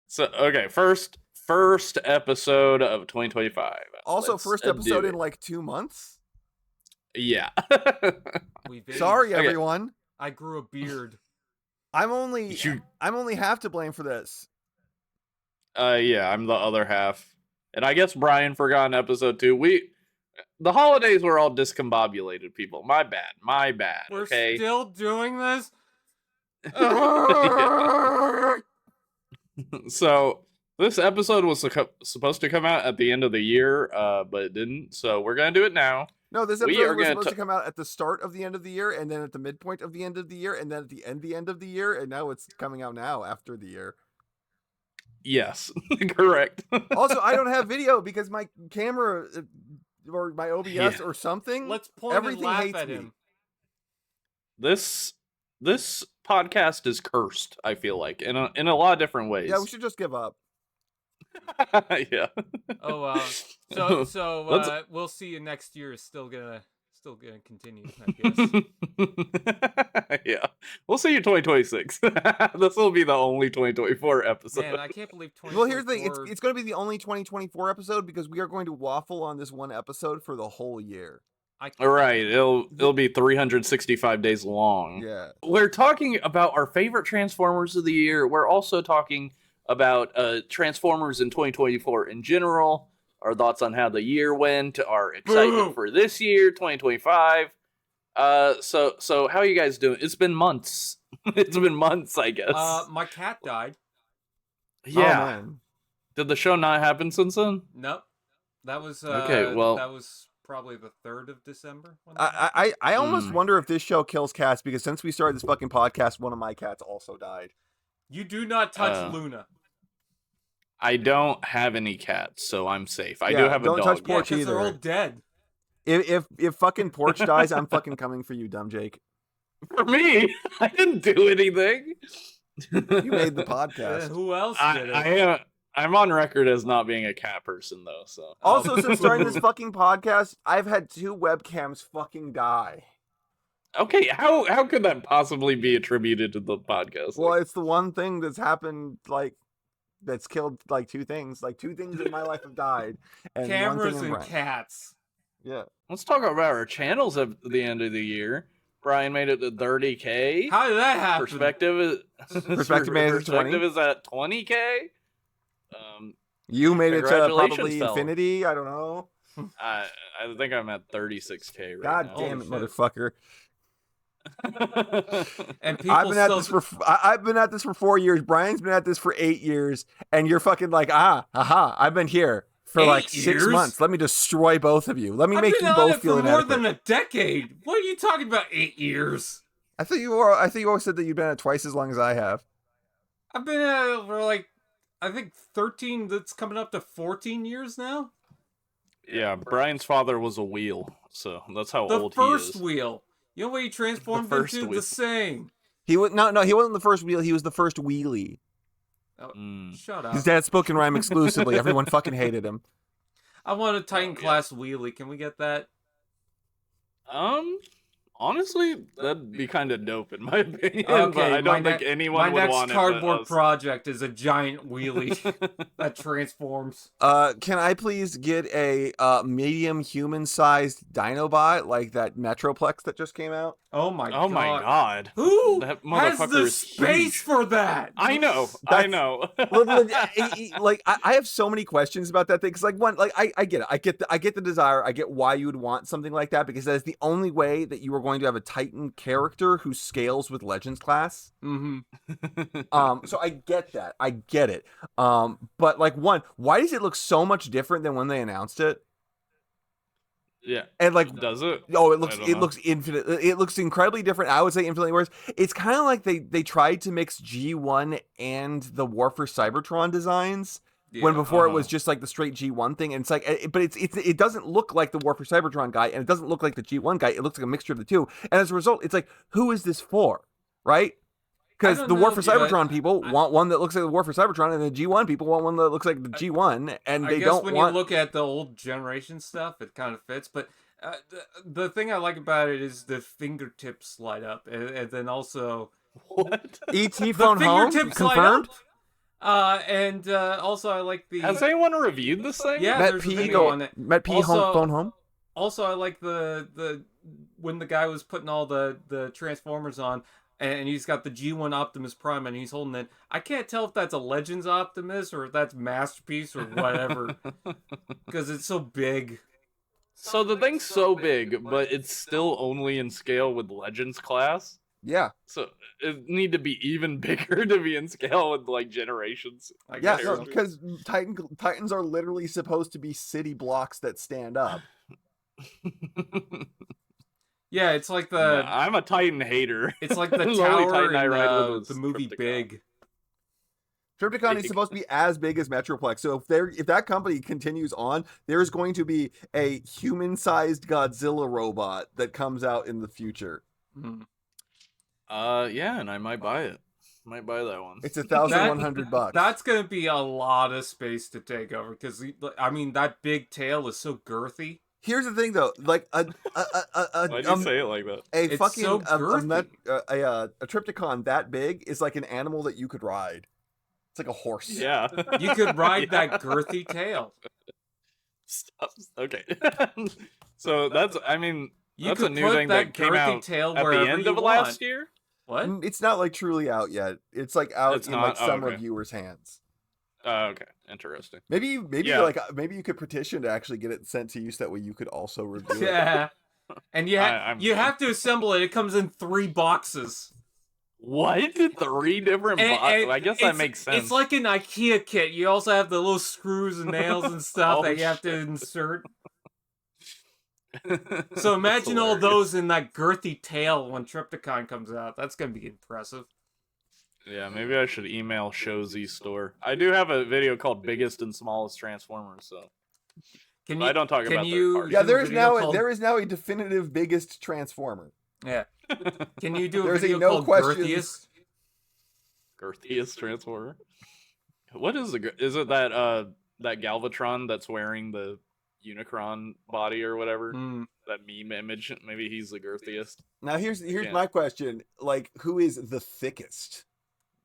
So okay, first episode of 2025. Also, Let's first do episode in it. like 2 months. Yeah. We've aged. Sorry, Okay. everyone. I grew a beard. I'm only You- half to blame for this. Yeah, I'm the other half. And I guess Brian forgot in episode 2. The holidays were all discombobulated, people. My bad. We're Okay. still doing this? So this episode was supposed to come out at the end of the year, but it didn't. So we're gonna do it now. No, this We episode are was gonna supposed to come out at the start of the end of the year, and then at the midpoint of the end of the year, and then at the end of the year, and now it's coming out now after the year. Yes, correct. Also, I don't have video because my camera or my OBS Yeah. or something. Let's point Everything and laugh hates at me. him. This podcast is cursed. I feel like in a lot of different ways. Yeah, we should just give up. Yeah. Oh wow. So Let's- we'll see you next year. Is still gonna continue, I guess. Yeah. We'll see you 2026. This will be the only 2024 episode. Man, I can't believe 2024. Well, here's the thing: it's going to be the only 2024 episode because we are going to waffle on this one episode for the whole year. All right, it'll be 365 days long. Yeah. We're talking about our favorite Transformers of the year. We're also talking about Transformers in 2024 in general. Our thoughts on how the year went, our excitement for this year, 2025. So how are you guys doing? It's been months. It's been months, I guess. My cat died. Yeah. Oh, man. Did the show not happen since then? Nope. That was Okay, well- that was probably the 3rd of December. When that I almost wonder if this show kills cats because since we started this fucking podcast, one of my cats also died. You do not touch Luna. I don't have any cats, so I'm safe. I do Yeah, have a don't dog. touch Yeah, Porch because they're all either. dead. If fucking Porch dies, I'm fucking coming for you, dumbjake. For me, I didn't do anything. You made the podcast. Who else did it? I'm on record as not being a cat person, though. So Also, since starting this fucking podcast, I've had 2 webcams fucking die. okay, how could that possibly be attributed to the podcast? Well, it's the one thing that's happened, like, that's killed, like, 2 things. Like, 2 things in my life have died. And Cameras one thing in and Brian. cats. Yeah. Let's talk about our channels at the end of the year. Brian made it to 30K. How did that happen? Perspective Perspective made it to 20. Perspective is at 20K. You made it to Congratulations, probably fella. infinity. I don't know. I think I'm at 36K right God now. damn it, Holy shit. motherfucker! And people I've been at still this for I've been at this for 4 years. Brian's been at this for 8 years, and you're fucking like, aha! I've been here for 8 like 6 years? months. Let me destroy both of you. Let me I've make been you on both it feel for more inadequate. than a decade. What are you talking about? 8 years? I thought you always said that you've been at it twice as long as I have. I've been at it for like, I think 13. That's coming up to 14 years now. Yeah, Brian's father was a wheel, so that's how The old first he is. wheel. You know what he transformed first into? wheel. The same. He was no, he wasn't the first wheel. He was the first wheelie. Oh, Mm. shut up. His dad spoke in rhyme exclusively. Everyone fucking hated him. I want a Titan yeah. class wheelie. Can we get that? Honestly, that'd be kind of dope in my opinion. Okay, but I don't my think my anyone would next want cardboard it. project is a giant wheelie that transforms. Can I please get a medium human-sized dinobot like that metroplex that just came out? Oh my god. Oh my god. Who That has motherfucker the is space huge. for that? I know. Like I have so many questions about that thing because like one, like I get it. I get the desire. I get why you would want something like that because that is the only way that you are going to have a Titan character who scales with Legends class. Mm-hmm. So I get that. I get it. But like one, why does it look so much different than when they announced it? Yeah. And like, Does it? oh, I don't know. looks infinite. It looks incredibly different. I would say infinitely worse. It's kind of like they tried to mix G1 and the War for Cybertron designs. When before it was just like the straight G1 thing, and it's like, but it doesn't look like the War for Cybertron guy, and it doesn't look like the G1 guy. It looks like a mixture of the two, and as a result, it's like, who is this for, right? Because don't the War know, for dude. Cybertron people want one that looks like the War for Cybertron, and the G1 people want one that looks like the G1, and I they guess don't when want. you look at the old generation stuff, it kind of fits. But the thing I like about it is the fingertips light up, and then also What? ET the phone home fingertips light confirmed. up. And also I like the. Has anyone reviewed this thing? Yeah, Met there's a P video on it. Met P Also- phone home. Also, I like the when the guy was putting all the Transformers on, and he's got the G1 Optimus Prime, and he's holding it. I can't tell if that's a Legends Optimus or if that's Masterpiece or whatever, because it's so big. So the thing's so big, but it's still only in scale with Legends class. Yeah. So it need to be even bigger to be in scale with like Generations. I Yeah, guess no, so. because Titans are literally supposed to be city blocks that stand up. Yeah, it's like Nah, the I'm a Titan hater. it's like the The only tower Titan I in ride with the was movie Trypticon. Big. Trypticon is supposed to be as big as Metroplex. So if that company continues on, there's going to be a human-sized Godzilla robot that comes out in the future. Hmm. Yeah, and I might buy it. Might buy that one. It's $1,100. That's gonna be a lot of space to take over because I mean that big tail is so girthy. Here's the thing, though. Like Why'd you say it like that? a It's fucking so a girthy. Trypticon that big is like an animal that you could ride. It's like a horse. Yeah. You could ride Yeah. that girthy tail. Stop. Okay. So that's, I mean, You that's a could new put thing that that came girthy out tail at wherever the end you of want. last year. What? It's not like truly out yet. It's like out It's in not? like Oh, some okay. reviewers' hands. Okay, interesting. Maybe Yeah. maybe you could petition to actually get it sent to you so that way you could also review it. Yeah. And I'm you good. have to assemble it. It comes in 3 boxes. What? 3 different And- boxes? and I guess that it's- makes sense. It's like an IKEA kit. You also have the little screws and nails and stuff Oh, that you have to shit. insert. So imagine That's all hilarious. those in that girthy tail when Trypticon comes out. That's gonna be impressive. Yeah, maybe I should email Showzy's store. I do have a video called "Biggest and Smallest Transformers," so Can but you? I don't talk can about you- their parts. Yeah, Do a video there called- is now a definitive biggest transformer. Yeah. Can you do a There's a video no called questions- Girthiest? Girthiest Transformer. What is is it that that Galvatron that's wearing the Unicron body or whatever? Hmm. That meme image. Maybe he's the girthiest. Now here's Yeah. my question: like, who is the thickest?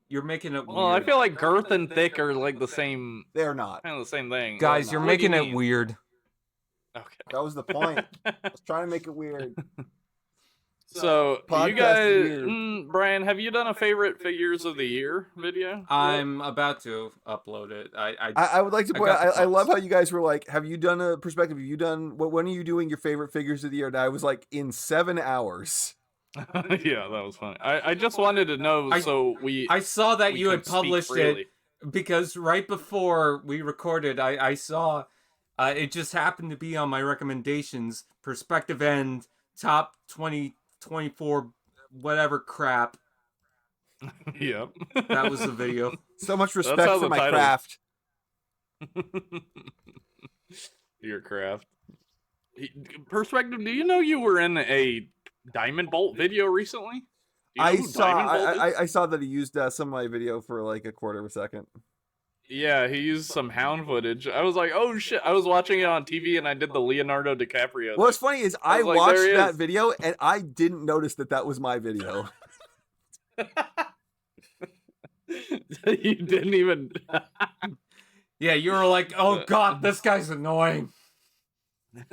You're making it weird. Well, I feel like girth and thick are like the same, They're not. kind of the same thing. Guys, you're What do you making it mean? weird. Okay. That was the point. I was trying to make it weird. So, Podcast you guys, is weird. Brian, have you done a favorite figures of the year video? I'm about to upload it. I would like to I point got out, the I love thoughts. how you guys were like, have you done a perspective? Have you done, when are you doing your favorite figures of the year? And I was like, in 7 hours. Yeah, that was funny. I just wanted to know so I saw that we you had can speak published freely. it because right before we recorded, I saw it just happened to be on my recommendations. PerspectiveEnd top 2024 whatever crap. Yep. That was the video. So much That's respect how for the my title- craft. Your craft. Perspective, do you know you were in a Diamond Bolt video recently? Do you know I who saw Diamond Bolt is? I saw that he used some of my video for like a quarter of a second. Yeah, he used some hound footage. I was like, oh shit. I was watching it on TV and I did the Leonardo DiCaprio. What's funny is I was like, watched there he that is. video and I didn't notice that that was my video. You didn't even. Yeah, you were like, oh god, this guy's annoying.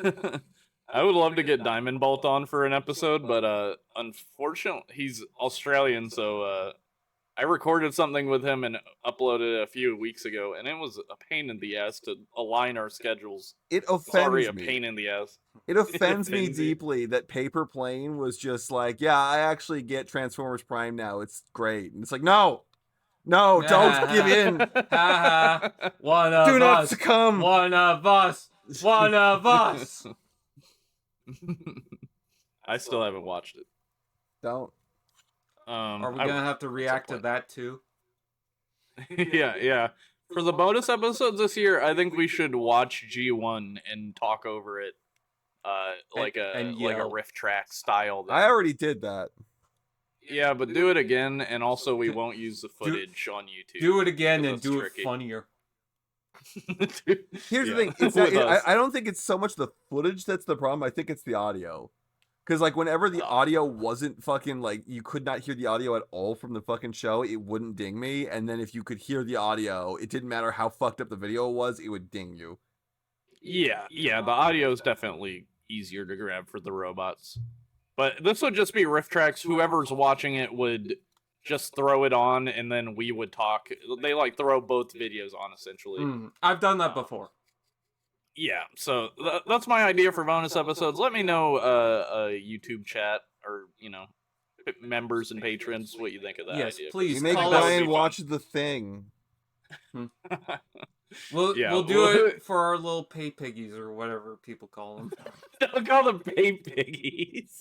I would love to get Diamond Bolt on for an episode, but unfortunately, he's Australian, so I recorded something with him and uploaded it a few weeks ago, and it was a pain in the ass to align our schedules. It Sorry, offends a me. pain in the ass. It offends me offends you. deeply that Paper Plane was just like, yeah, I actually get Transformers Prime now. It's great. And it's like, no, don't give in. Ha ha. One of Do not us. succumb. One of us. One of us. I still haven't watched it. Don't. Are we I gonna have to react to point. that too? yeah. For the bonus episodes this year, I think we should watch G1 and talk over it, like a yell. riff track style. I already did that. Yeah, but do it again, and also we won't use the footage on YouTube. Do it again and That's do tricky. it funnier. Here's Yeah, the thing. It's with not, us. I don't think it's so much the footage that's the problem. I think it's the audio. Because, like, whenever the audio wasn't fucking, like, you could not hear the audio at all from the fucking show, it wouldn't ding me. And then if you could hear the audio, it didn't matter how fucked up the video was, it would ding you. Yeah, the audio is definitely easier to grab for the robots. But this would just be riff tracks. Whoever's watching it would just throw it on, and then we would talk. They, like, throw both videos on, essentially. I've done that before. Yeah, so that's my idea for bonus episodes. Let me know, YouTube chat, or, members and patrons, what you think of that Yes, idea. please. You make call Brian us. watch The Thing. We'll do it for our little pay piggies, or whatever people call them. Don't call them pay piggies.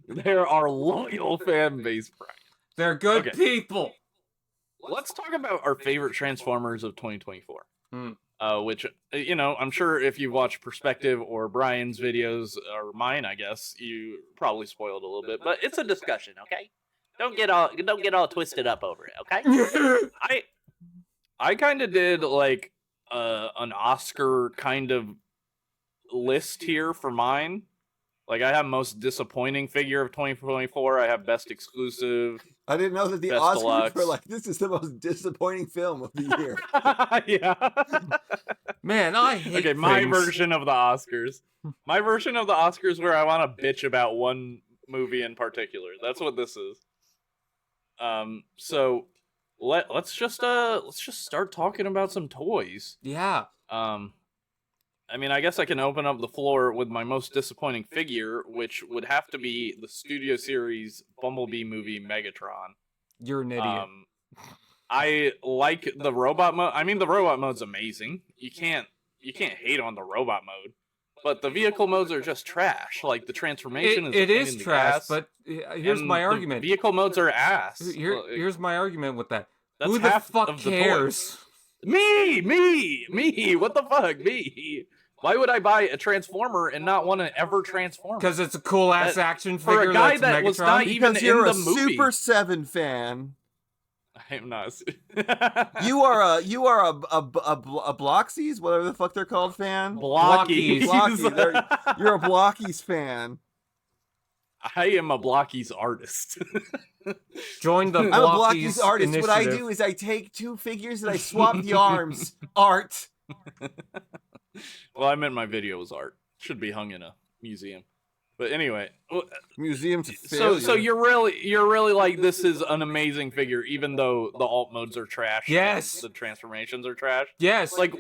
They're our loyal fan base, Brian. They're good Okay. people. Let's talk about our favorite Transformers of 2024. Hmm. Which, I'm sure if you watch Perspective or Brian's videos, or mine, I guess, you probably spoiled a little bit. But it's a discussion, okay? Don't get all twisted up over it, okay? I kind of did, like, an Oscar kind of list here for mine. Like, I have most disappointing figure of 2024. I have best exclusive. I didn't know that the Best Oscars Deluxe. were like, this is the most disappointing film of the year. Yeah. Man, I hate Okay, my things. version of the Oscars. My version of the Oscars where I want to bitch about one movie in particular. That's what this is. So let's just start talking about some toys. Yeah. I mean, I guess I can open up the floor with my most disappointing figure, which would have to be the Studio Series Bumblebee movie Megatron. You're an idiot. I like the robot mode. I mean, the robot mode's amazing. You can't hate on the robot mode, but the vehicle modes are just trash. Like, the transformation is a It pain is in the trash, ass, but here's and my the argument. vehicle modes are ass. Here's my argument with that. That's Who the half fuck of the cares? Me. What the fuck, me? Why would I buy a Transformer and not want to ever transform? Because it's a cool ass action for figure. a guy that's that was Megatron. not even Because you're in a the movie. Super 7 fan. I'm not. You are a Bloxies, whatever the fuck they're called, fan. Blockies. You're a Blockies fan. I am a Blockies artist. Join the I'm a Blockies Blockies artist. initiative. What I do is I take two figures and I swap the arms. Art. Well, I meant my video was art. Should be hung in a museum. But anyway, Museum to failure. so you're really like, this is an amazing figure, even though the alt modes are trash. and Yes. the transformations are trash. Yes. Like,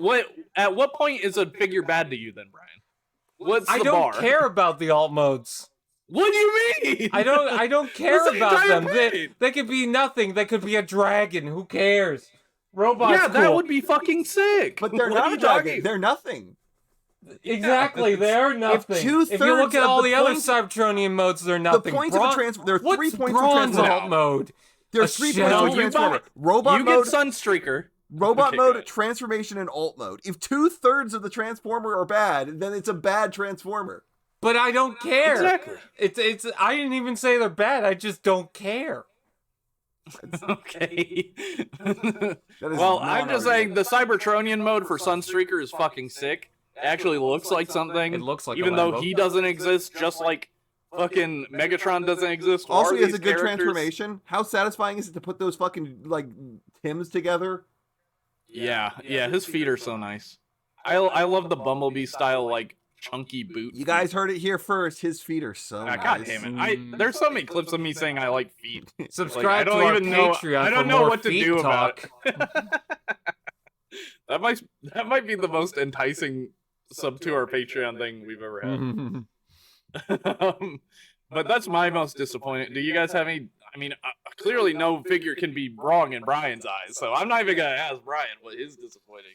at what point is a figure bad to you then, Brian? What's I the don't bar? care about the alt modes. What do you mean? I don't care That's the about entire them. point. They could be nothing. They could be a dragon. Who cares? Robots. Yeah, that cool. would be fucking sick. But they're What are not you a dragon. talking- They're nothing. Exactly, they're nothing. If you look two-thirds at of all the the other points- Cybertronian modes, they're nothing. The points of a there are What's 3 points bronze of alt mode? There's A 3 shell. points of You transformer. buy- Robot you mode, get Sunstreaker. robot Okay, go mode, ahead. transformation, and alt mode. If 2/3 of the transformer are bad, then it's a bad transformer. But I don't care. Exactly. It's. I didn't even say they're bad. I just don't care. Okay. That is Well, not I'm just argument. saying the Cybertronian mode for Sunstreaker is fucking sick. It actually looks like something. It looks like a even though Lambo. he doesn't exist, just like fucking Megatron doesn't exist. Who Also, are he has a these good characters? transformation. How satisfying is it to put those fucking, like, Tims together? Yeah, his feet are so nice. I love the Bumblebee style, like, chunky boot. You guys heard it here first. His feet are so nice. God damn it! There's so many clips of me saying I like feet. Subscribe Like, I to don't our even know- Patreon I don't for know more what to feet do about talk. That might be the most enticing sub to our Patreon thing we've ever had. But that's my most disappointing. Do you guys have any? I mean, clearly no figure can be wrong in Brian's eyes, so I'm not even gonna ask Brian what his disappointing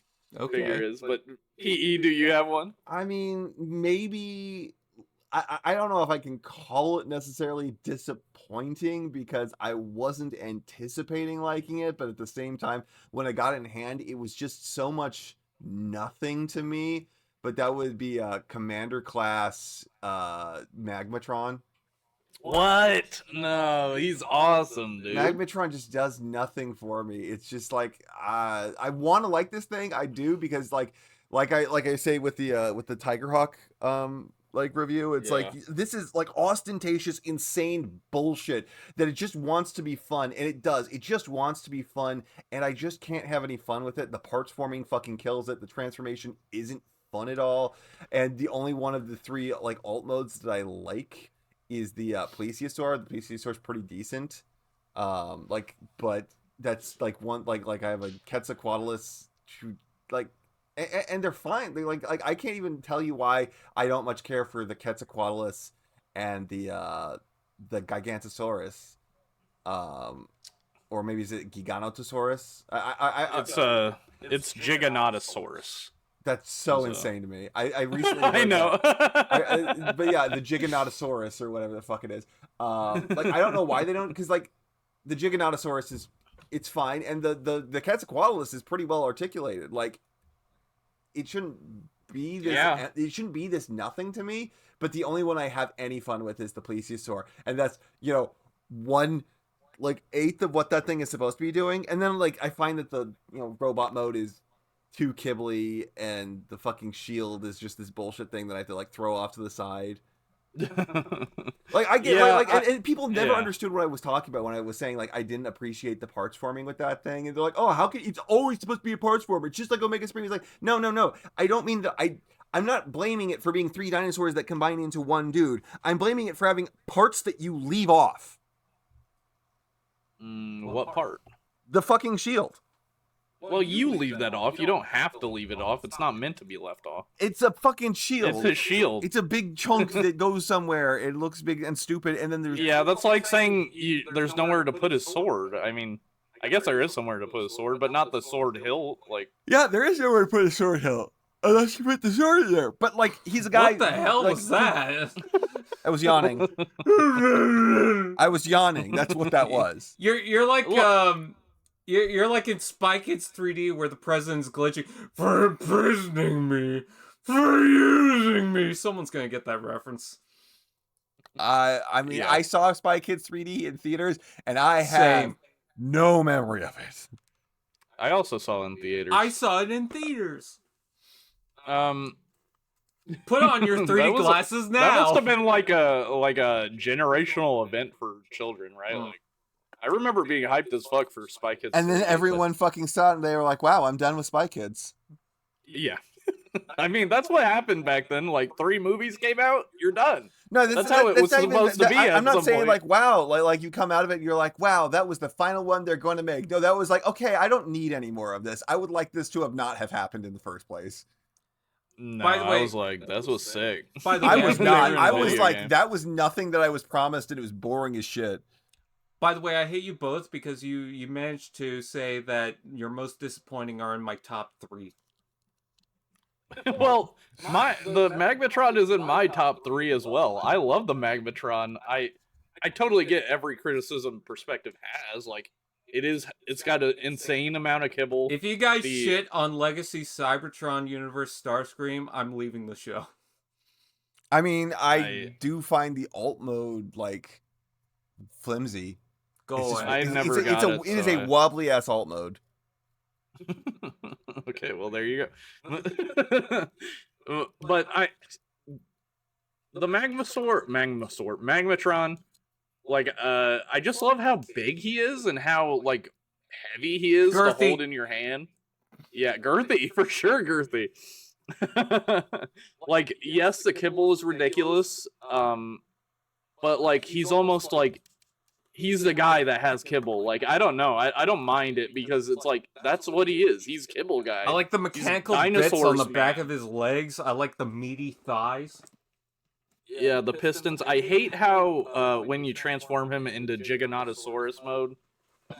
figure Okay. is. But PE, do you have one? I mean, maybe I don't know if I can call it necessarily disappointing because I wasn't anticipating liking it, but at the same time, when I got it in hand, it was just so much nothing to me. But that would be Commander Class Magmatron. What? No, he's awesome, dude. Magmatron just does nothing for me. It's just like I want to like this thing. I do because like I say with the Tigerhawk like review. It's like, this is like ostentatious, insane bullshit that it just wants to be fun, and it does. It just wants to be fun, and I just can't have any fun with it. The parts forming fucking kills it. The transformation isn't fun at all, and the only one of the three like alt modes that I like is the plesiosaur. The plesiosaur is pretty decent, but that's like one like I have a Quetzalcoatlus who like, and they're fine. They like I can't even tell you why I don't much care for the Quetzalcoatlus and the Gigantosaurus, or maybe is it Giganotosaurus? It's Giganotosaurus. That's so insane to me. I recently I know. but yeah, the Giganotosaurus or whatever the fuck it is. Like I don't know why they don't, because like the Giganotosaurus it's fine, and the Quetzalcoatlus is pretty well articulated. Like it shouldn't be this. Yeah. It shouldn't be this nothing to me. But the only one I have any fun with is the plesiosaur, and that's 1/8 of what that thing is supposed to be doing. And then like I find that the robot mode is too kibbly, and the fucking shield is just this bullshit thing that I have to like throw off to the side. Like I get and people never understood what I was talking about when I was saying like I didn't appreciate the parts forming with that thing, and they're like, oh, how can it's always supposed to be a parts former? It's just like Omega Spring. It's like no, I don't mean that. I'm not blaming it for being three dinosaurs that combine into one dude. I'm blaming it for having parts that you leave off. What part? The fucking shield. Well, you leave that off. You don't have to leave it off. It's not meant to be left off. It's a fucking shield. It's a shield. It's a big chunk that goes somewhere. It looks big and stupid, and then there's... Yeah, that's like saying there's nowhere to put his sword. I mean, I guess there is somewhere to put his sword, but not the sword hilt. Like, yeah, there is nowhere to put a sword hilt. Unless you put the sword there. But, like, he's a guy... What the hell was that? I was yawning. I was yawning. That's what that was. You're like, You're like in Spy Kids 3D where the president's glitching for imprisoning me, for using me. Someone's gonna get that reference. I mean, I saw Spy Kids 3D in theaters, and I have no memory of it. I also saw it in theaters. I saw it in theaters. Put on your 3D glasses now. That must have been like a generational event for children, right? Like, I remember being hyped as fuck for Spy Kids. And then everyone fucking saw it, and they were like, wow, I'm done with Spy Kids. Yeah. I mean, that's what happened back then. Like, 3 movies came out, you're done. No, that's how it was supposed to be. I'm not saying like, wow, like you come out of it, and you're like, wow, that was the final one they're going to make. No, that was like, okay, I don't need any more of this. I would like this to have not have happened in the first place. No, by the way, I was like, that was sick. By the way, I was not. I was like, that was nothing that I was promised, and it was boring as shit. By the way, I hate you both because you managed to say that your most disappointing are in my top 3. Well, the Magmatron is in my top 3 as well. I love the Magmatron. I totally get every criticism Perspective has. Like, it's got an insane amount of kibble. If you guys shit on Legacy Cybertron Universe Starscream, I'm leaving the show. I mean, I do find the alt mode like flimsy. Go away. It is a wobbly ass alt mode. Okay, well there you go. But the Magmatron, like I just love how big he is and how like heavy he is to hold in your hand. Yeah, girthy for sure, girthy. Like, yes, the kibble is ridiculous, but like he's almost like he's the guy that has kibble. Like, I don't know. I don't mind it because it's like, that's what he is. He's kibble guy. I like the mechanical bits on the back of his legs. I like the meaty thighs. Yeah, the pistons. I hate how when you transform him into Giganotosaurus mode,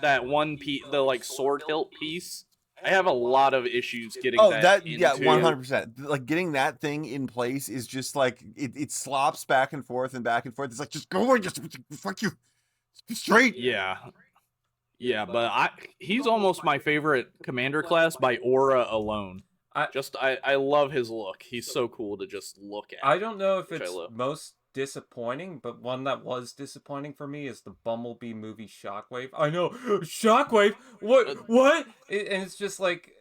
that one piece, the like sword hilt piece, I have a lot of issues getting that into. Yeah, 100%. Like, getting that thing in place is just like, it slops back and forth and back and forth. It's like, just go away, just fuck you. Straight. Yeah, but he's almost my favorite commander class by aura alone. I love his look. He's so cool to just look at. I don't know if it's most disappointing, but one that was disappointing for me is the Bumblebee movie Shockwave. I know, Shockwave. What? And it's just like,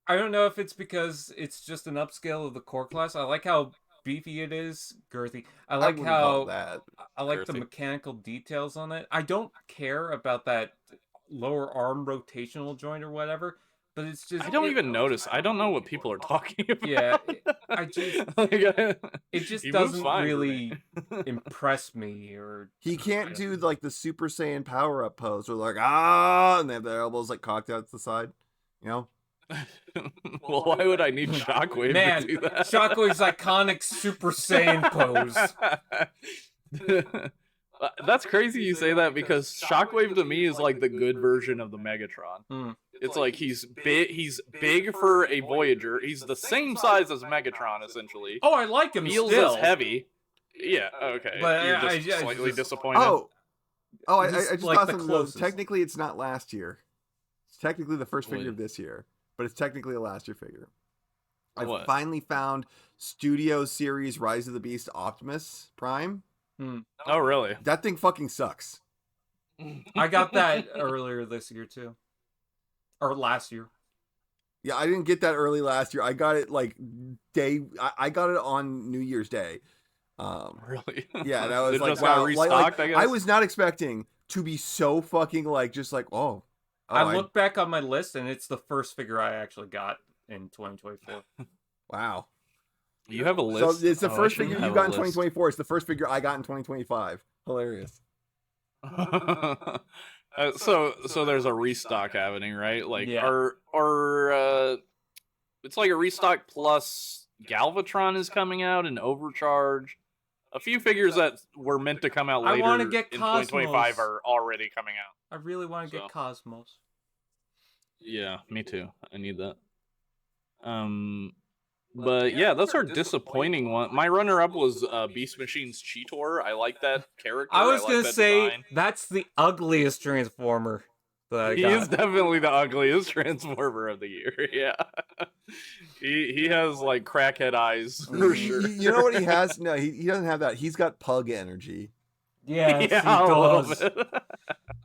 I don't know if it's because it's just an upscale of the core class. I like how beefy it is, girthy. I I like wouldn't call it how that. I like the Girthy. mechanical details on it. I don't care about that lower arm rotational joint or whatever, but it's just I don't even notice. I don't know what people are talking about. Yeah, I just Like, it just he moves doesn't fine for really me. impress me or He can't do like the Super Saiyan power up pose where they're like, ah, and they have their elbows like cocked out to the side. You know? Well, why would I need Shockwave Man, to do that? Shockwave's iconic Super Saiyan pose. That's crazy you say that because Shockwave to me is like the good version of the Megatron. Hmm. It's like he's big for a Voyager. He's the same size as Megatron essentially. Oh, I like him Feels still. as heavy. Yeah, okay. But You're I just slightly just- disappointed. I He's just like thought the something. closest. Technically, it's not last year. It's technically the first figure What? of this year, but it's technically a last year figure. I What? finally found Studio Series Rise of the Beast Optimus Prime. Oh, really? That thing fucking sucks. I got that earlier this year too, or last year. Yeah, I didn't get that early last year. I got it like I got it on New Year's Day. Really? Yeah, and I was It like, just got wow, restocked, I guess? I was not expecting to be so fucking like just like I look back on my list and it's the first figure I actually got in 2024. wow. You have a list? So it's the Oh, I first shouldn't figure you have got a in list. 2024. It's the first figure I got in 2025. Hilarious. So there's a restock happening, right? Like, Yeah. it's like a restock plus Galvatron is coming out and Overcharge. A few figures that were meant to come out I later wanna get in 2025 Cosmos. are already coming out. I really want to So. get Cosmos. Yeah, me too. I need that. But yeah, that's our disappointing one. My runner-up was Beast Machine's Cheetor. I like that character. I was like gonna that say design. that's the ugliest Transformer that I He got. is definitely the ugliest Transformer of the year. Yeah, he has like crackhead eyes for sure. You know what he has? No, he doesn't have that. He's got pug energy. Yes, yeah, he a little does. bit.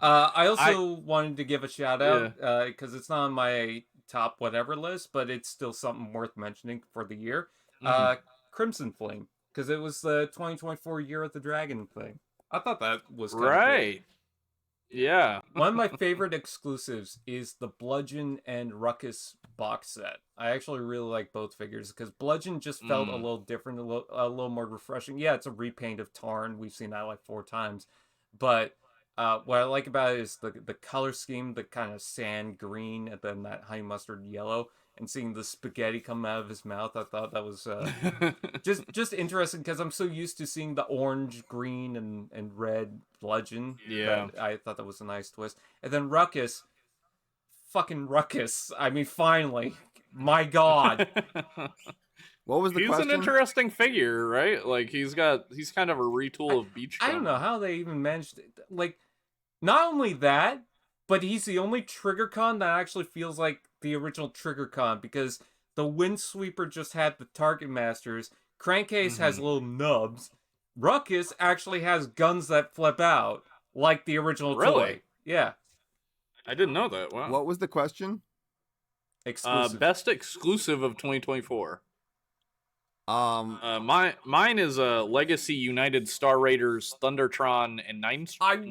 I also wanted to give a shout out Yeah. because it's not on my top whatever list, but it's still something worth mentioning for the year. Mhm. Crimson Flame, because it was the 2024 Year of the Dragon thing. I thought that was kinda cool. Right. Yeah. One of my favorite exclusives is the Bludgeon and Ruckus box set. I actually really like both figures because Bludgeon just felt a little different, a little more refreshing. Yeah, it's a repaint of Tarn. We've seen that like 4 times. But what I like about it is the color scheme, the kind of sand green and then that honey mustard yellow, and seeing the spaghetti come out of his mouth. I thought that was just interesting because I'm so used to seeing the orange, green, and red Bludgeon. Yeah. that I thought that was a nice twist. And then Ruckus, fucking Ruckus. I mean, finally, my God. What was the He's question? an interesting figure, right? Like he's kind of a retool of Beach. I don't know how they even managed it. Like, not only that, but he's the only Trigger Con that actually feels like the original Trigger Con because the Windsweeper just had the Target Masters. Crankcase has little nubs. Ruckus actually has guns that flip out like the original Really? toy. Yeah. I didn't know that. Wow. What was the question? Exclusive. Best exclusive of 2024. Um, Mine is Legacy United Star Raiders, Thundertron, and Night Strike.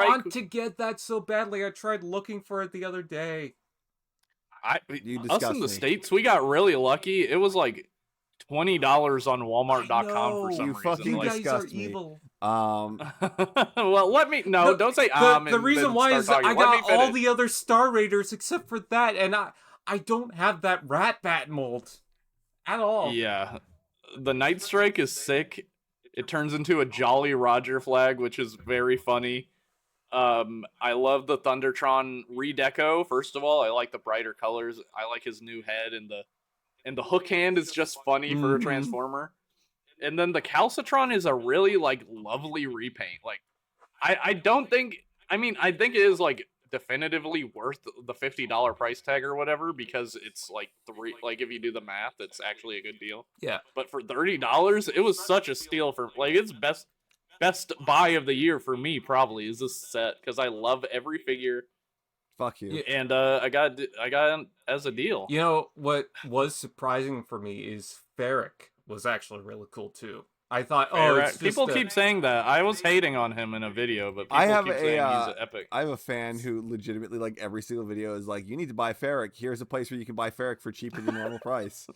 want to get that so badly. I tried looking for it the other day. You Us disgust in the me. States, we got really lucky. It was like $20 on Walmart.com for some You reason. fucking You Like, guys disgust are me. evil. well, let me No, don't say The reason and why then is start I talking. Let me got all finish. the other Star Raiders except for that, and I don't have that Rat Bat mold at all. Yeah, the Night Strike is sick. It turns into a Jolly Roger flag, which is very funny. I love the Thundertron redeco. First of all, I like the brighter colors. I like his new head, and the hook hand is just funny for a Mhm. Transformer. And then the Calcitron is a really like lovely repaint. Like, I don't think. I mean, I think it is like definitively worth the $50 price tag or whatever because it's like like if you do the math, it's actually a good deal. Yeah. But for $30, it was such a steal for like it's best buy of the year for me probably is this set because I love every figure Fuck you. and I got it as a deal. You know what was surprising for me is Ferric was actually really cool too. I thought, people keep saying that. I was hating on him in a video, but people keep saying he's epic. I have a fan who legitimately, like, every single video is like, you need to buy ferric. Here's a place where you can buy ferric for cheaper than normal price.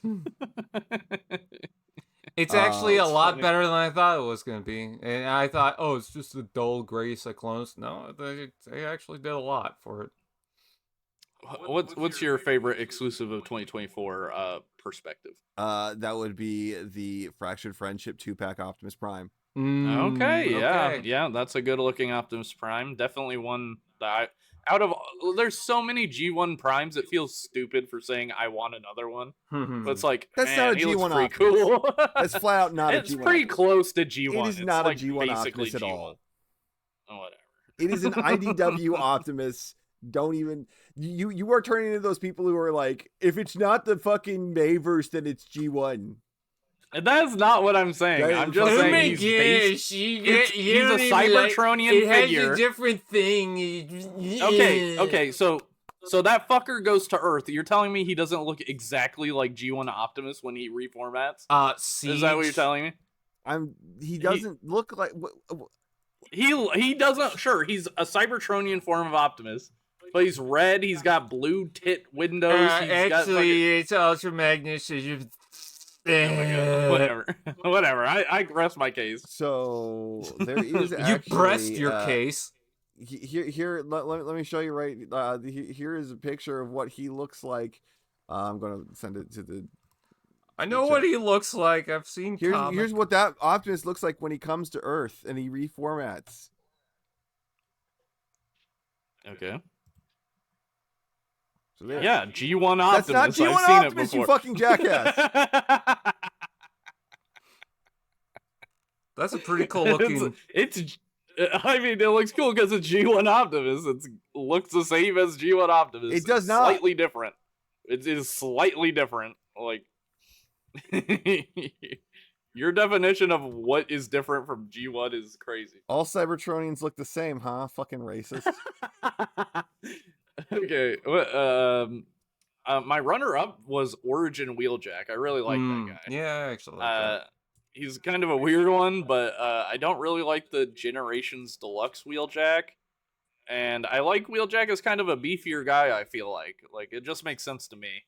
It's actually a lot better than I thought it was going to be. And I thought, it's just a dull gray Cyclonus. No, they actually did a lot for it. What's your favorite exclusive of 2024 perspective? That would be the Fractured Friendship 2-pack Optimus Prime. Okay, yeah, that's a good looking Optimus Prime. Definitely one that there's so many G1 Primes, it feels stupid for saying I want another one. But it's like, that's not a G1 Optimus. Cool. That's flat out not a G1. It's pretty close to G1. It is not a G1 Optimus at all. Whatever. It is an IDW Optimus. Don't even you are turning into those people who are like, if it's not the fucking Mayverse, then it's G1. And that's not what I'm saying. I'm just saying he's a Cybertronian figure. It has a different thing. Okay. So that fucker goes to Earth. You're telling me he doesn't look exactly like G1 Optimus when he reformats? Is that what you're telling me? He doesn't look like. He doesn't. Sure, he's a Cybertronian form of Optimus. But he's red. He's got blue tit windows. It's Ultra Magnus. Whatever. I rest my case. So there is. You pressed your case. Here. Let me show you right. Here is a picture of what he looks like. I'm gonna send it to the. I know what he looks like. I've seen. Here's what that Optimus looks like when he comes to Earth and he reformats. Okay. So there. Yeah, G1 Optimus. That's not G1 I've Optimus, seen it you fucking jackass. That's a pretty cool looking. I mean, it looks cool because it's G1 Optimus. It looks the same as G1 Optimus. It does not. Slightly different. It is slightly different. Like, your definition of what is different from G1 is crazy. All Cybertronians look the same, huh? Fucking racist. Okay. My runner-up was Origin Wheeljack. I really like that guy. Yeah, I actually like that. He's kind of a weird one, but I don't really like the Generations Deluxe Wheeljack. And I like Wheeljack as kind of a beefier guy, I feel like. Like, it just makes sense to me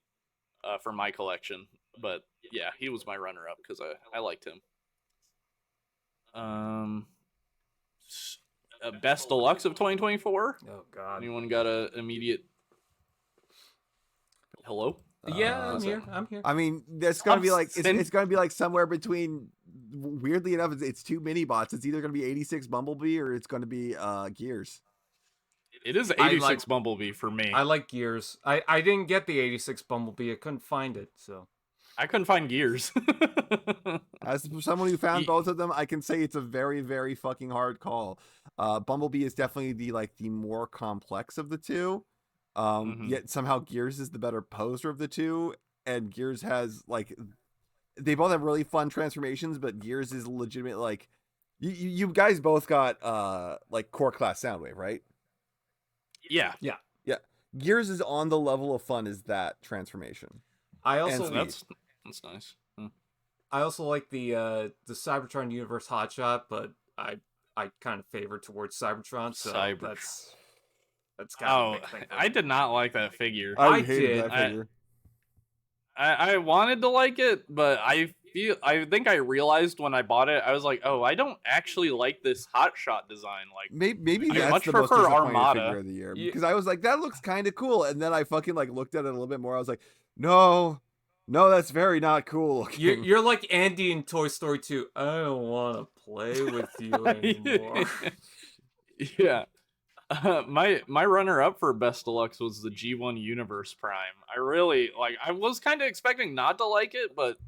for my collection. But, yeah, he was my runner-up because I liked him. Best Deluxe of 2024? Oh, God. Anyone got an immediate... Hello? Yeah, I'm here. I mean, that's gonna be like it's gonna be like somewhere between. Weirdly enough, it's two mini bots. It's either gonna be 86 Bumblebee or it's gonna be Gears. It is 86 Bumblebee for me. I like Gears. I didn't get the 86 Bumblebee. I couldn't find it, so I couldn't find Gears. As someone who found both of them, I can say it's a very, very fucking hard call. Bumblebee is definitely the more complex of the two. Yet somehow Gears is the better poser of the two, and Gears has like they both have really fun transformations, but Gears is legitimate. Like you guys both got like core class Soundwave, right? Yeah. Gears is on the level of fun as that transformation. I also that's nice. I also like the Cybertron Universe Hotshot, but I kind of favor towards Cybertron, so that's kind of a big thing. I did not like that figure. I hated that figure. I wanted to like it, but I think I realized when I bought it, I was like, oh, I don't actually like this hotshot design. Like maybe that's much the most prefer disappointing Armada figure of the year, because I was like, that looks kind of cool, and then I fucking like looked at it a little bit more. I was like, no, that's very not cool. You're like Andy in Toy Story 2. I don't want to play with you anymore. Yeah. My runner-up for Best Deluxe was the G1 Universe Prime. I was kind of expecting not to like it, but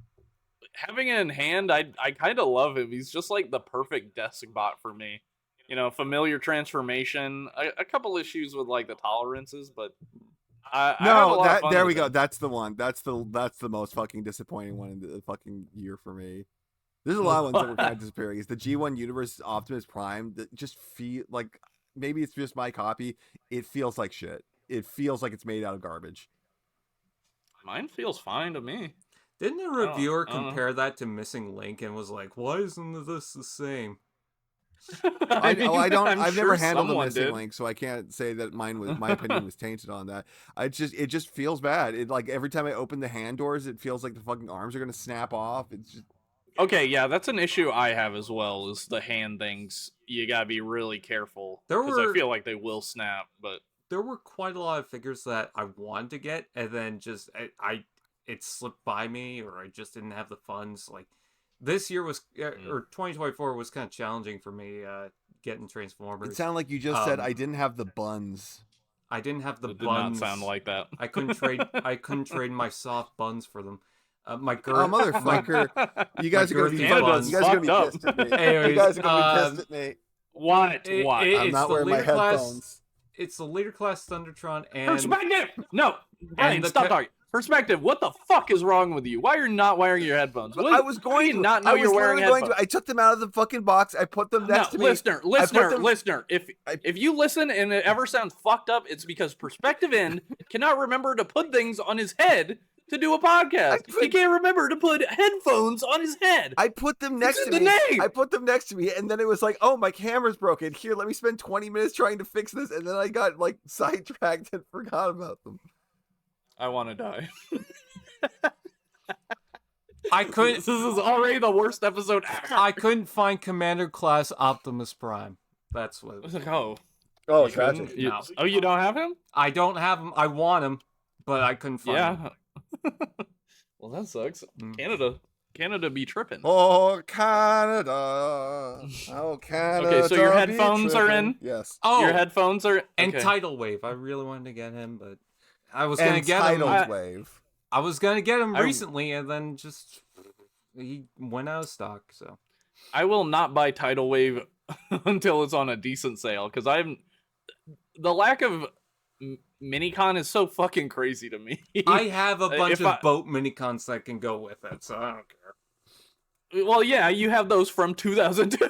having it in hand, I kind of love him. He's just like the perfect desk bot for me. You know, familiar transformation. A couple issues with like the tolerances, but there we go. That's the one. That's the most fucking disappointing one in the fucking year for me. There's a lot of ones that were kind of disappearing. It's the G1 Universe Optimus Prime that just feel like. Maybe it's just my copy. It feels like shit. It feels like it's made out of garbage. Mine feels fine to me. Didn't a reviewer I don't know. compare that to Missing Link and was like, "Why isn't this the same?" I've never handled a someone missing did. link, so I can't say that my opinion was tainted on that. It just feels bad. It like every time I open the hand doors, it feels like the fucking arms are gonna snap off. It's just Okay, yeah, that's an issue I have as well. Is the hand things? You gotta be really careful because I feel like they will snap. But there were quite a lot of figures that I wanted to get, and then just it slipped by me, or I just didn't have the funds. Like this year was, or 2024 was kind of challenging for me getting Transformers. it sounded like you just said I didn't have the buns. I didn't have the it did buns. not sound like that. I couldn't trade my soft buns for them. My girl, Oh, motherfucker! You guys are gonna be Canada's you guys are gonna be fucked pissed at me. Anyways, You guys are gonna be pissed at me. What? I'm not wearing my headphones. It's the later class Thundertron and Perspective! No, Brian, the stop talking. Perspective, what the fuck is wrong with you? Why are you not wearing your headphones? I was going to. not know I was you're wearing literally going headphones. to. I took them out of the fucking box. I put them next to me. Listener. If you listen and it ever sounds fucked up, it's because PerspectiveEnd cannot remember to put things on his head to do a podcast. He can't remember to put headphones on his head. I put them next to the me. name. I put them next to me, and then it was like, oh, my camera's broken. Here, let me spend 20 minutes trying to fix this, and then I got like sidetracked and forgot about them. I want to die. I couldn't. This is already the worst episode ever. I couldn't find Commander Class Optimus Prime. That's what. I was like, oh. Oh, You couldn't? No. Oh, you don't have him? I don't have him. I want him, but I couldn't find him. Yeah. Well, that sucks. Mm. Canada be tripping. Oh, Canada. Oh, Canada. Okay, so your be headphones are tripping. in? Yes. Oh, Your headphones are and okay. Tidal Wave. I really wanted to get him, but I was gonna And get him. Tidal Wave. I was gonna get him I- recently, and then just he went out of stock. So I will not buy Tidal Wave until it's on a decent sale because the lack of minicon is so fucking crazy to me. I have a bunch If of I- boat minicons that can go with it, so I don't care. Well, yeah, you have those from 2002.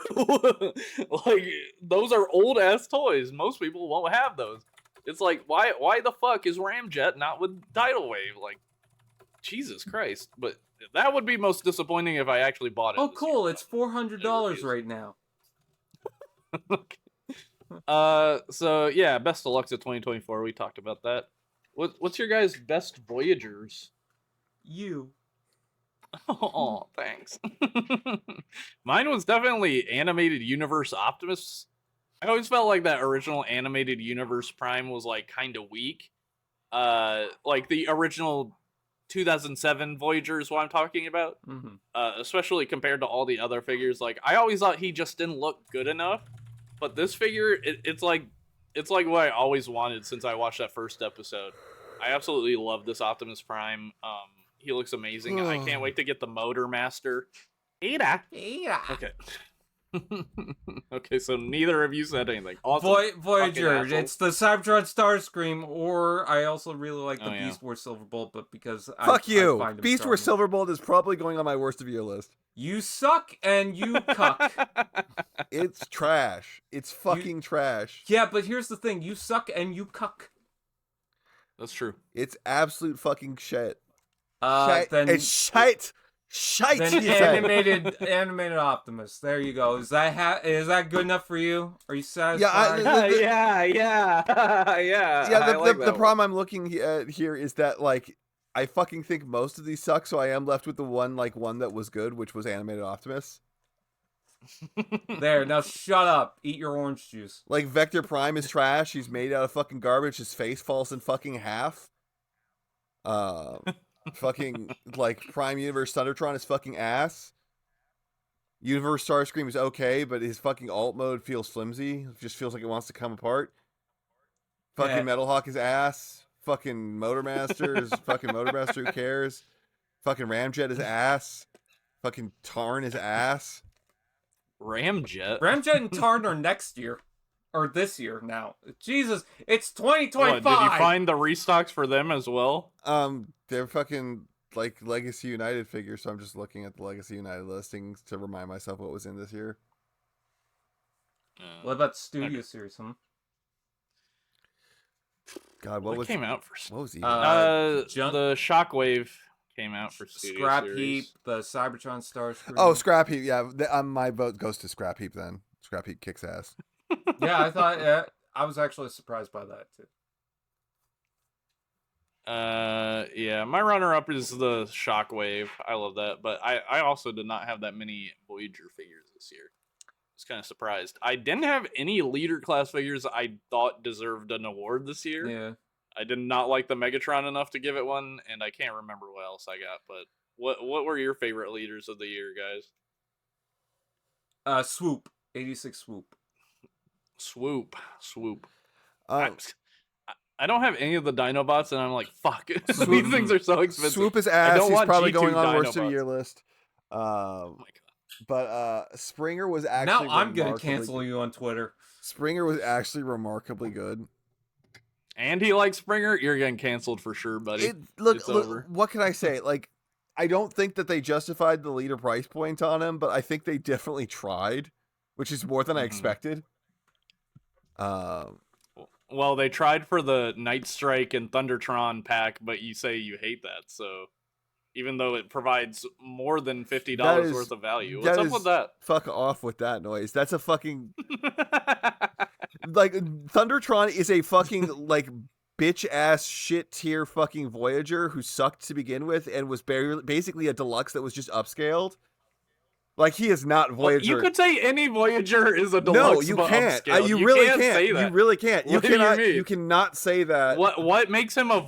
Like those are old ass toys. Most people won't have those. It's like why the fuck is Ramjet not with Tidal Wave? Like Jesus Christ. But that would be most disappointing if I actually bought it. Oh, this cool! year, It's $400 right now. So yeah, best deluxe of 2024. We talked about that. What's your guys' best Voyagers? You. Oh, thanks. Mine was definitely Animated Universe Optimus. I always felt like that original Animated Universe Prime was like kind of weak. Like the original 2007 Voyager is what I'm talking about. Mm-hmm. Especially compared to all the other figures. Like I always thought he just didn't look good enough. But this figure, it's like what I always wanted since I watched that first episode. I absolutely love this Optimus Prime. He looks amazing. I can't wait to get the Motor Master. Ada. Okay. Okay, so neither of you said anything. Awesome. Voyager. Fucking It's the Cybertron Starscream, or I also really like the yeah. Beast Wars Silverbolt, but because Fuck you. I find him Beast Wars charming. Silverbolt is probably going on my worst of year list. You suck and you cuck. It's trash. It's fucking trash. Yeah, but here's the thing: you suck and you cuck. That's true. It's absolute fucking shit. Then It's shite. Shite. Then you say. animated Optimus. There you go. Is that good enough for you? Are you satisfied? Yeah. Yeah, I like the that problem I'm looking at here is that like I fucking think most of these suck, so I am left with the one that was good, which was Animated Optimus. There, now shut up. Eat your orange juice. Like Vector Prime is trash. He's made out of fucking garbage. His face falls in fucking half. Fucking like Prime Universe Thundertron is fucking ass. Universe Starscream is okay, but his fucking alt mode feels flimsy. It just feels like it wants to come apart. Fucking Yeah. Metal Hawk is ass. Fucking Motormaster is fucking Motormaster. Who cares? Fucking Ramjet is ass. Fucking Tarn is ass. Ramjet. Ramjet and Tarn are next year. Or this year now. Jesus, it's What, 2025! did you find the restocks for them as well? They're fucking like Legacy United figures, so I'm just looking at the Legacy United listings to remind myself what was in this year. What about Studio Series, huh? God, What came out for? what was he? Jump- The Shockwave came out for Studio Scrap Series. Heap, the Cybertron Starscream. Oh, Scrap Heap. Yeah, my vote goes to Scrap Heap then. Scrap Heap kicks ass. Yeah, I thought I was actually surprised by that too. Yeah, my runner-up is the Shockwave. I love that, but I also did not have that many Voyager figures this year. I was kind of surprised. I didn't have any leader class figures I thought deserved an award this year. Yeah. I did not like the Megatron enough to give it one, and I can't remember what else I got. But what were your favorite leaders of the year, guys? Swoop. 86 Swoop. Swoop. Um, I don't have any of the Dinobots, and I'm like, fuck. These things are so expensive. Swoop is ass. don't He's want probably G2 going on worst of the Dinobots. year list. Oh my god. But Springer was actually Now I'm gonna remarkably cancel good. you on Twitter. Springer was actually remarkably good. And he likes Springer, you're getting canceled for sure, buddy. Look, It's over. what can I say? Like, I don't think that they justified the leader price point on him, but I think they definitely tried, which is more than I expected. Well, they tried for the Night Strike and Thundertron pack, but you say you hate that, so even though it provides more than $50 worth of value. What's up with that? Fuck off with that noise. That's a fucking like Thundertron is a fucking like bitch ass shit tier fucking Voyager who sucked to begin with and was basically a deluxe that was just upscaled. Like he is not Voyager. Well, you could say any Voyager is a deluxe. No, you but can't. upscaled. You really can't can't. say that. You really can't. You What do you cannot. mean? You cannot say that. What makes him a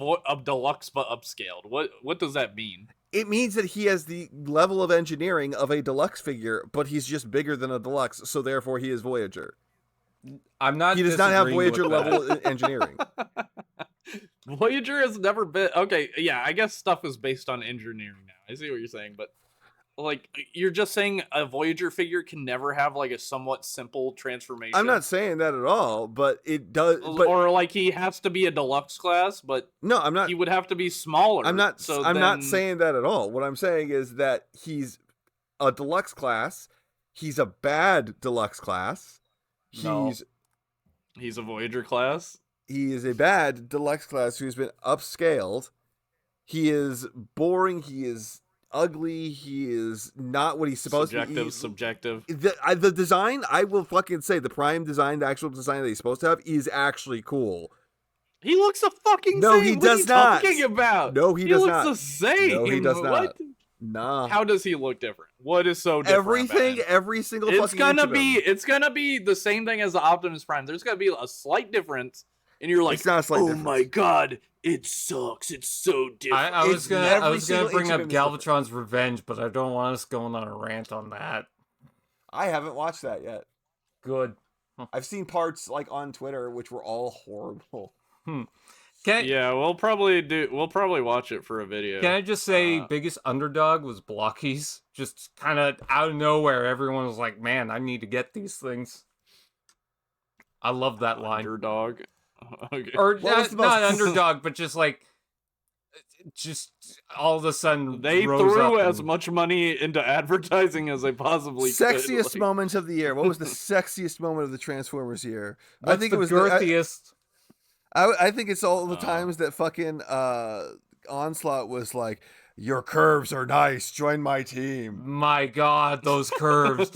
deluxe but upscaled? What does that mean? It means that he has the level of engineering of a deluxe figure, but he's just bigger than a deluxe, so therefore he is Voyager. I'm not. He does not have disagreeing with Voyager that. level engineering. Voyager has never been okay. Yeah, I guess stuff is based on engineering now. I see what you're saying, but like you're just saying a Voyager figure can never have like a somewhat simple transformation. I'm not saying that at all, but it does. But, or like he has to be a deluxe class, but no, I'm not. he would have to be smaller. I'm not. So I'm not then- saying that at all. What I'm saying is that he's a deluxe class. He's a bad deluxe class. No. He's a Voyager class. He is a bad deluxe class who's been upscaled. He is boring. He is ugly. He is not what he's supposed to be. Subjective. The design, I will fucking say, the prime design, the actual design that he's supposed to have, is actually cool. He looks the fucking No, same. he What does are you not. talking about? No, he does not. He looks the same. No, he does not. What? Nah. How does he look different? What is so different? Everything, about him? every single It's fucking gonna inch of him. it's gonna be the same thing as the Optimus Prime. There's gonna be a slight difference, and you're like, It's not a slight oh difference. my god, it sucks. It's so different. I was It's gonna every single bring inch up of him is different. Galvatron's Revenge, but I don't want us going on a rant on that. I haven't watched that yet. Good. I've seen parts like on Twitter, which were all horrible. Yeah, we'll probably watch it for a video. Can I just say, biggest underdog was Blockies. Just kind of out of nowhere, everyone was like, "Man, I need to get these things." I love that line. Underdog. Okay. Or What was the not most- underdog, but just like, just all of a sudden They rose threw up as and- much money into advertising as they possibly could. Sexiest Like, moment of the year. What was the sexiest moment of the Transformers year? What's I think the it was girthiest. I think it's all the times that fucking Onslaught was like, "Your curves are nice. Join my team." My God, those curves.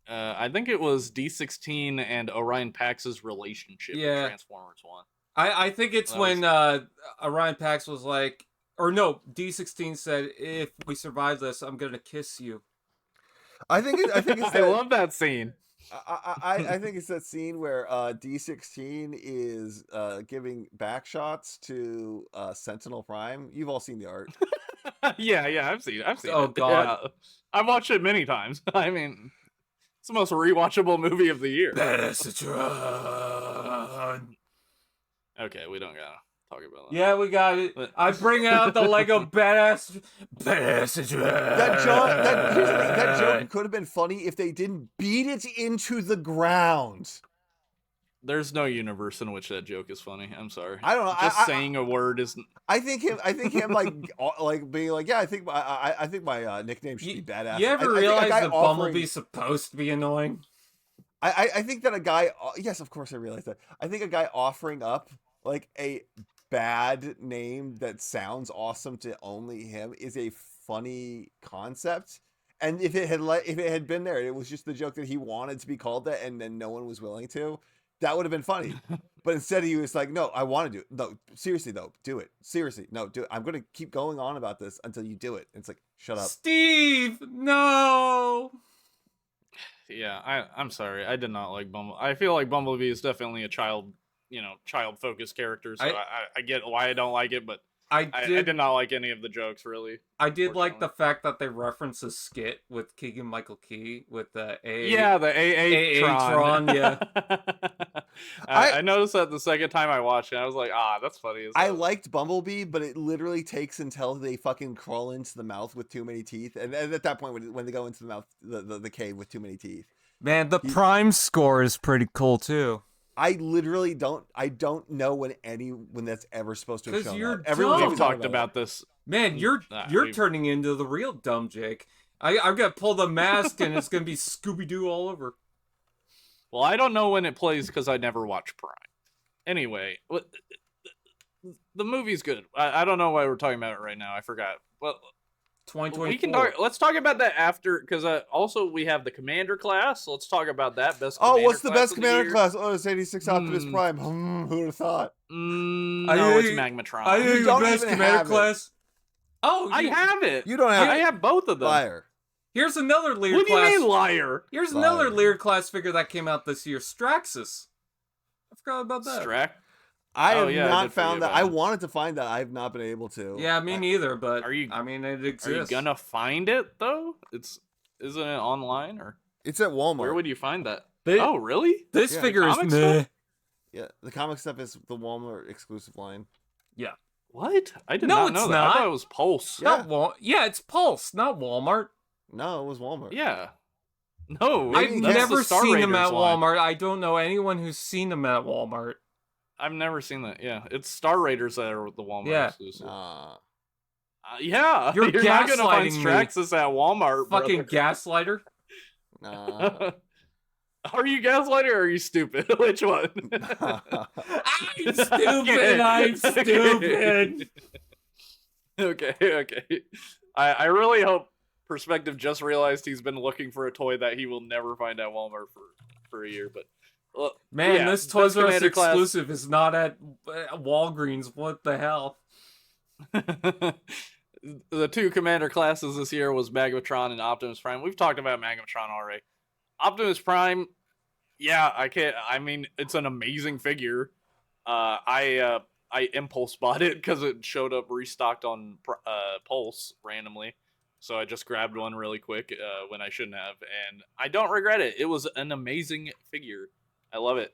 I think it was D16 and Orion Pax's relationship Yeah. in Transformers 1. I think it's That when Orion Pax was like, or no, D16 said, "If we survive this, I'm gonna kiss you." I think it's I that, love that scene. I think it's that scene where D16 is giving back shots to Sentinel Prime. You've all seen the art. Yeah, I've seen it. Oh, God. Yeah. I've watched it many times. I mean, it's the most rewatchable movie of the year. Baroness. Okay, we don't gotta talk about that. Yeah, we got it. I bring out the Lego badass. That joke could have been funny if they didn't beat it into the ground. There's no universe in which that joke is funny. I'm sorry. I don't know. Just saying a word is. I think him like being like, yeah, I think my nickname should be badass. You ever I think a realize guy that offering- Bumblebee's supposed to be annoying? I think that a guy, yes, of course I realize that. I think a guy offering up like a bad name that sounds awesome to only him is a funny concept. And if it had been there, it was just the joke that he wanted to be called that, and then no one was willing to. That would have been funny. But instead he was like, no, I want to do it. No, seriously though, do it. Seriously, no, do it. I'm gonna keep going on about this until you do it. And it's like, shut up. Steve, no. Yeah, I'm sorry. I did not like Bumblebee. I feel like Bumblebee is definitely a child-focused character, so I get why I don't like it, but I did not like any of the jokes, really. I did like the fact that they reference a skit with Keegan-Michael Key with the AA-tron. Yeah. I noticed that the second time I watched it, I was like, that's funny. I liked Bumblebee, but it literally takes until they fucking crawl into the mouth with too many teeth. And at that point, when they go into the mouth, the cave with too many teeth. Man, the Prime score is pretty cool, too. I literally don't know when that's ever supposed to have shown up. We've talked about this. Man, you're turning into the real dumbjake. I've got to pull the mask and it's going to be Scooby-Doo all over. Well, I don't know when it plays because I never watch Prime. Anyway, the movie's good. I don't know why we're talking about it right now. I forgot. Well, 2024. Let's talk about that after, because also we have the Commander class. Let's talk about that. What's the best Commander class? Oh, it's 86 Optimus Prime. Who would have thought? No, it's Magmatron. I think the best Commander class. Oh, I have it. You don't have it. I have both of them. Liar. Here's another Lear What do class. you mean, liar? Here's another Lear class figure that came out this year. Straxus. I forgot about that. I have not found that. I wanted to find that. I have not been able to. Yeah, me neither, but I mean, it exists. Are you gonna find it, though? Isn't it online, or? It's at Walmart. Where would you find that? Oh, really? This figure is meh. Yeah, the comic stuff is the Walmart exclusive line. Yeah. What? I did not know that. I thought it was Pulse. Yeah, it's Pulse, not Walmart. No, it was Walmart. Yeah. No, I've never seen them at Walmart. I don't know anyone who's seen them at Walmart. I've never seen that. Yeah, it's Star Raiders that are the Walmart exclusive. Yeah, you're not gonna find Straxus at Walmart. Fucking gaslighter. Nah. Are you gaslighter or are you stupid? Which one? I'm stupid. I'm stupid. Okay. I really hope Perspective just realized he's been looking for a toy that he will never find at Walmart for a year, but. Man, this Toys R Us exclusive is not at Walgreens. What the hell? The two Commander classes this year was Magmatron and Optimus Prime. We've talked about Magmatron already. Optimus Prime, I mean, it's an amazing figure. I impulse bought it because it showed up restocked on Pulse randomly. So I just grabbed one really quick when I shouldn't have. And I don't regret it. It was an amazing figure. I love it.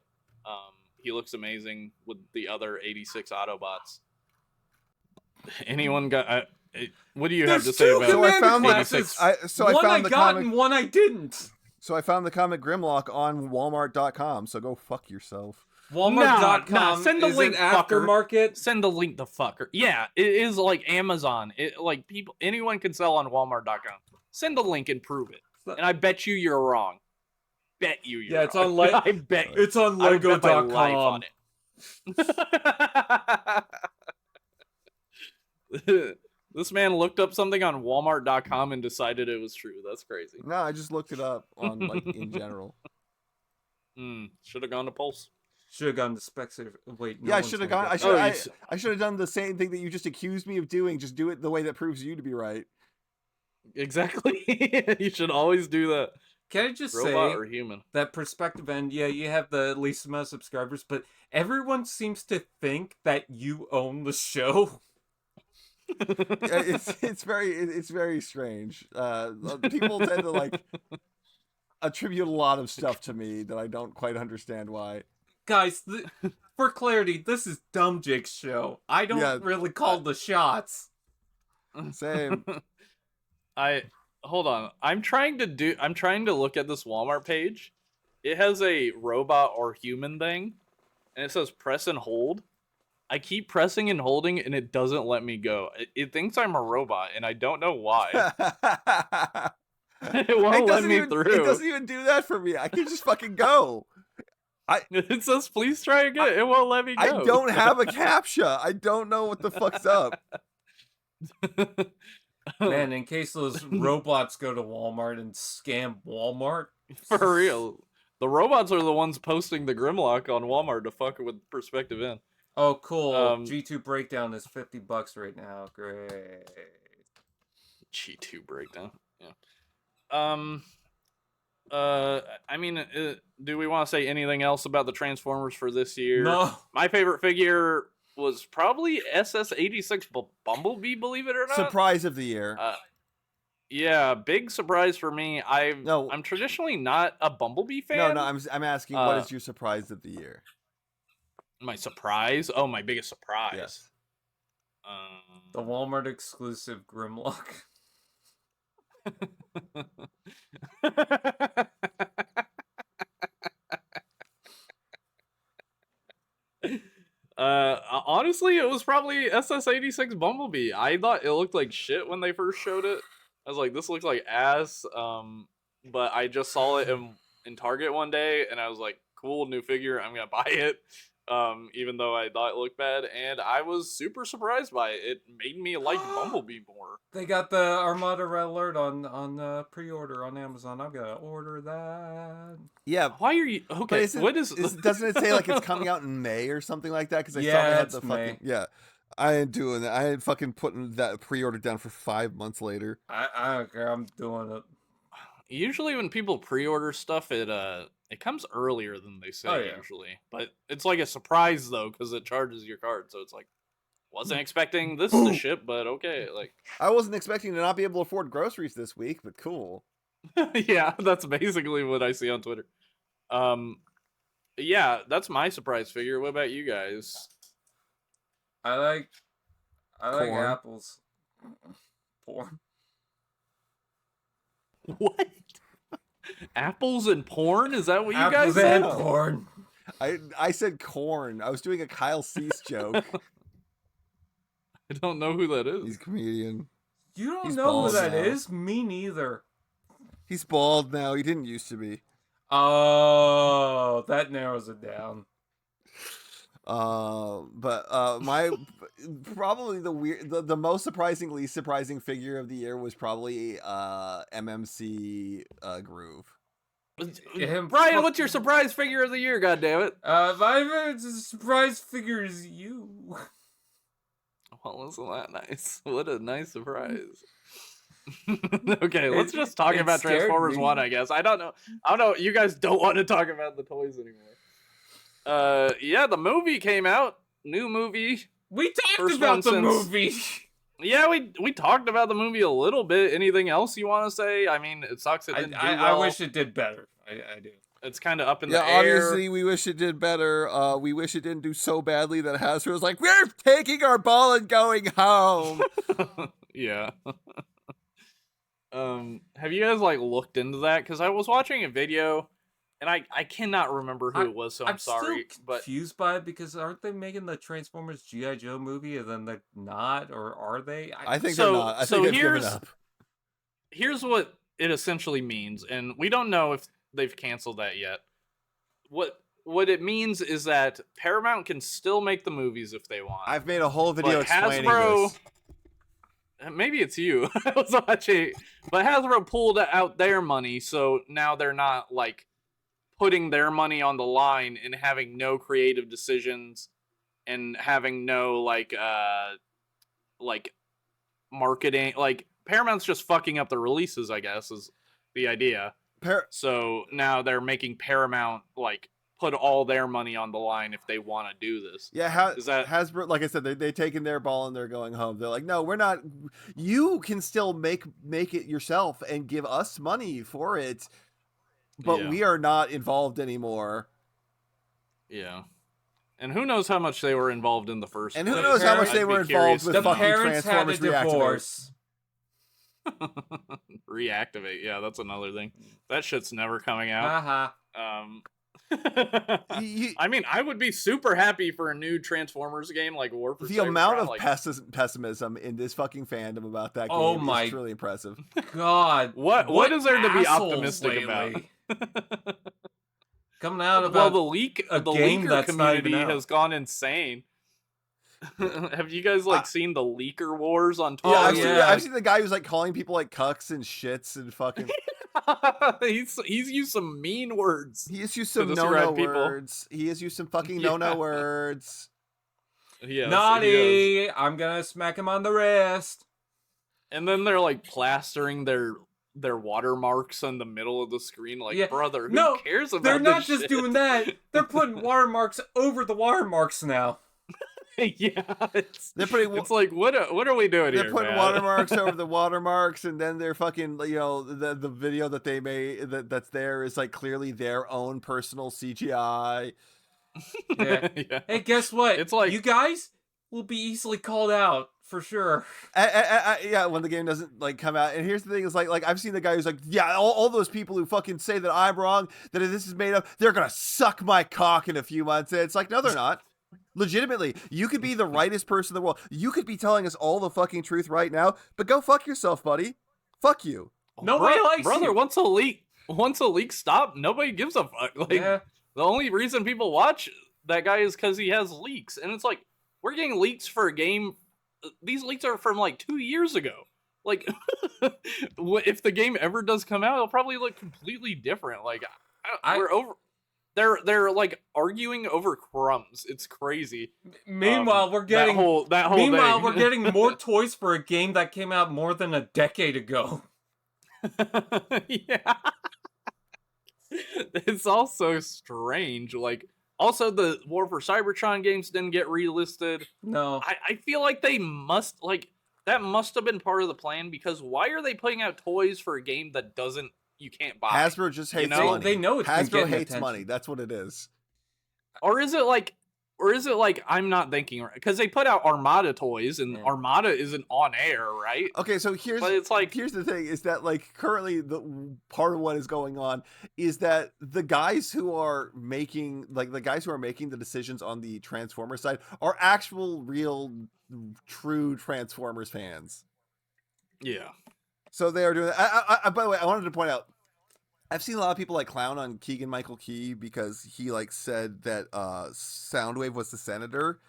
He looks amazing with the other 86 Autobots. Anyone got... what do you have to say about So I found 86? One I got and one I didn't. So I found the comic Grimlock on Walmart.com, so go fuck yourself. Walmart.com send the link, aftermarket. Send the link, the fucker. Yeah, it is like Amazon. Anyone can sell on Walmart.com. Send the link and prove it. And I bet you're wrong. Bet you're wrong. It's on I bet it's on Lego.com. This man looked up something on Walmart.com and decided it was true. That's crazy. No, I just looked it up on in general. Should have gone to Pulse. Should have gone to Specs. Wait, no, yeah, I should have gone. I should have done the same thing that you just accused me of doing. Just do it the way that proves you to be right. Exactly. You should always do that. Can I just Robot say or human? that PerspectiveEnd, you have the least amount of subscribers, but everyone seems to think that you own the show. It's very strange. People tend to attribute a lot of stuff to me that I don't quite understand why. Guys, for clarity, this is Dumbjake's show. I don't really call the shots. Same. Hold on. I'm trying to look at this Walmart page. It has a robot or human thing, and it says press and hold. I keep pressing and holding, and it doesn't let me go. It thinks I'm a robot, and I don't know why. It won't let me through. It doesn't even do that for me. I can just fucking go. It says, please try again. It won't let me go. I don't have a CAPTCHA. I don't know what the fuck's up. Man, in case those robots go to Walmart and scam Walmart. For real. The robots are the ones posting the Grimlock on Walmart to fuck with PerspectiveEnd. Oh, cool. G2 Breakdown is $50 right now. Great. G2 Breakdown. Yeah. I mean, do we want to say anything else about the Transformers for this year? No. My favorite figure was probably SS86 Bumblebee, believe it or not. Surprise of the year. Yeah, big surprise for me. I'm traditionally not a Bumblebee fan. No, I'm asking, what is your surprise of the year? My surprise? Oh, my biggest surprise. Yes. The Walmart exclusive Grimlock. Honestly, it was probably SS86 Bumblebee. I thought it looked like shit when they first showed it. I was like, this looks like ass. But I just saw it in Target one day, and I was like, cool, new figure. I'm gonna buy it. Even though I thought it looked bad, and I was super surprised by it. It made me like Bumblebee more. They got the Armada red alert on pre-order on Amazon. I'm gonna order that. Yeah. Why are you okay? Doesn't it say like it's coming out in May or something like that? Because I saw they had the fucking I ain't doing that. I ain't fucking putting that pre-order down for 5 months later. I don't care. I'm doing it. Usually when people pre-order stuff, it comes earlier than they say usually. But it's like a surprise though, because it charges your card. So it's like, wasn't expecting this to ship, but okay. Like, I wasn't expecting to not be able to afford groceries this week, but cool. Yeah, that's basically what I see on Twitter. Yeah, that's my surprise figure. What about you guys? I like Corn. apples. Porn. What? Apples and porn? Is that what you guys Apples said? and porn. I said corn. I was doing a Kyle Cease joke. I don't know who that is. He's a comedian. You don't He's know who bald that now. is? Me neither. He's bald now. He didn't used to be. Oh, that narrows it down. My probably the most least surprising figure of the year was probably MMC Groove. Brian, what's your surprise figure of the year? God damn it! My surprise figure is you. Well, isn't that nice? What a nice surprise. Okay, let's just talk about Transformers 1, I guess. I don't know. You guys don't want to talk about the toys anymore. Yeah, the movie came out. New movie. We talked about the movie. Yeah, we talked about the movie a little bit. Anything else you want to say? I mean, it sucks it didn't do well. I wish it did better. I do. It's kind of up in the air. Obviously, we wish it did better. We wish it didn't do so badly that Hasbro was like, we're taking our ball and going home. Yeah. Have you guys like looked into that? Because I was watching a video, and I cannot remember who it was, so I'm sorry. Still confused by it because aren't they making the Transformers G.I. Joe movie and then they're not, or are they? I think they're not. I think they've given up. Here's what it essentially means, and we don't know if they've canceled that yet. What it means is that Paramount can still make the movies if they want. I've made a whole video explaining Hasbro, this. Maybe it's you. I was watching, but Hasbro pulled out their money, so now they're not like putting their money on the line and having no creative decisions and having no like marketing. Like Paramount's just fucking up the releases, I guess, is the idea. So now they're making Paramount like put all their money on the line if they want to do this. Yeah, Hasbro, like I said, they taken their ball and they're going home. They're like, no, we're not. You can still make it yourself and give us money for it, but we are not involved anymore. Yeah. And who knows how much they were involved in the first And who knows how much they were involved with the fucking parents had a Transformers divorce. Reactivate. Yeah, that's another thing. That shit's never coming out. I mean, I would be super happy for a new Transformers game like War for The Cybertron, amount of like, pessimism in this fucking fandom about that game is truly impressive. God. What is there to be optimistic lately? about? coming out Well, about the game leaker that's not even community out. has gone insane. Have you guys seen the leaker wars on Twitter? Yeah, I've seen the guy who's like calling people like cucks and shits and fucking. he's used some mean words. He has used some no words. He has used some fucking no words. Yes, Naughty! I'm gonna smack him on the wrist. And then they're like plastering their watermarks on the middle of the screen. Like, brother, who cares about they're not this just shit? doing that. They're putting watermarks over the watermarks now. Yeah, it's like what are we doing here? They're putting man? watermarks over the watermarks, and then they're fucking the video that they made that's there is like clearly their own personal CGI. Yeah. Hey, guess what? It's like you guys will be easily called out for sure. Yeah, when the game doesn't like come out. And here's the thing: is like I've seen the guy who's like, yeah, all those people who fucking say that I'm wrong, that this is made up, they're gonna suck my cock in a few months. And it's like, no, they're not. Legitimately, you could be the rightest person in the world. You could be telling us all the fucking truth right now, but go fuck yourself, buddy. Fuck you. Nobody likes brother. You. Once a leak stop, nobody gives a fuck. Like the only reason people watch that guy is because he has leaks, and it's like we're getting leaks for a game. These leaks are from like 2 years ago. Like, if the game ever does come out, it'll probably look completely different. Like, we're over. They're like arguing over crumbs. It's crazy. Meanwhile, we're getting that whole Meanwhile, thing. we're getting more toys for a game that came out more than a decade ago. Yeah. It's also strange. Like, also the War for Cybertron games didn't get relisted. No. I feel like they must that must have been part of the plan, because why are they putting out toys for a game that you can't buy? Hasbro just hates money. They know it's Hasbro hates attention. money. That's what it is. Or is it like I'm not thinking right? Because they put out Armada toys, and Armada isn't on air, right? Okay, so here's the thing: is that like currently the part of what is going on is that the guys who are making the decisions on the Transformers side are actual, real, true Transformers fans. Yeah. So they are doing that. By the way, I wanted to point out, I've seen a lot of people like clown on Keegan-Michael Key because he like said that Soundwave was the senator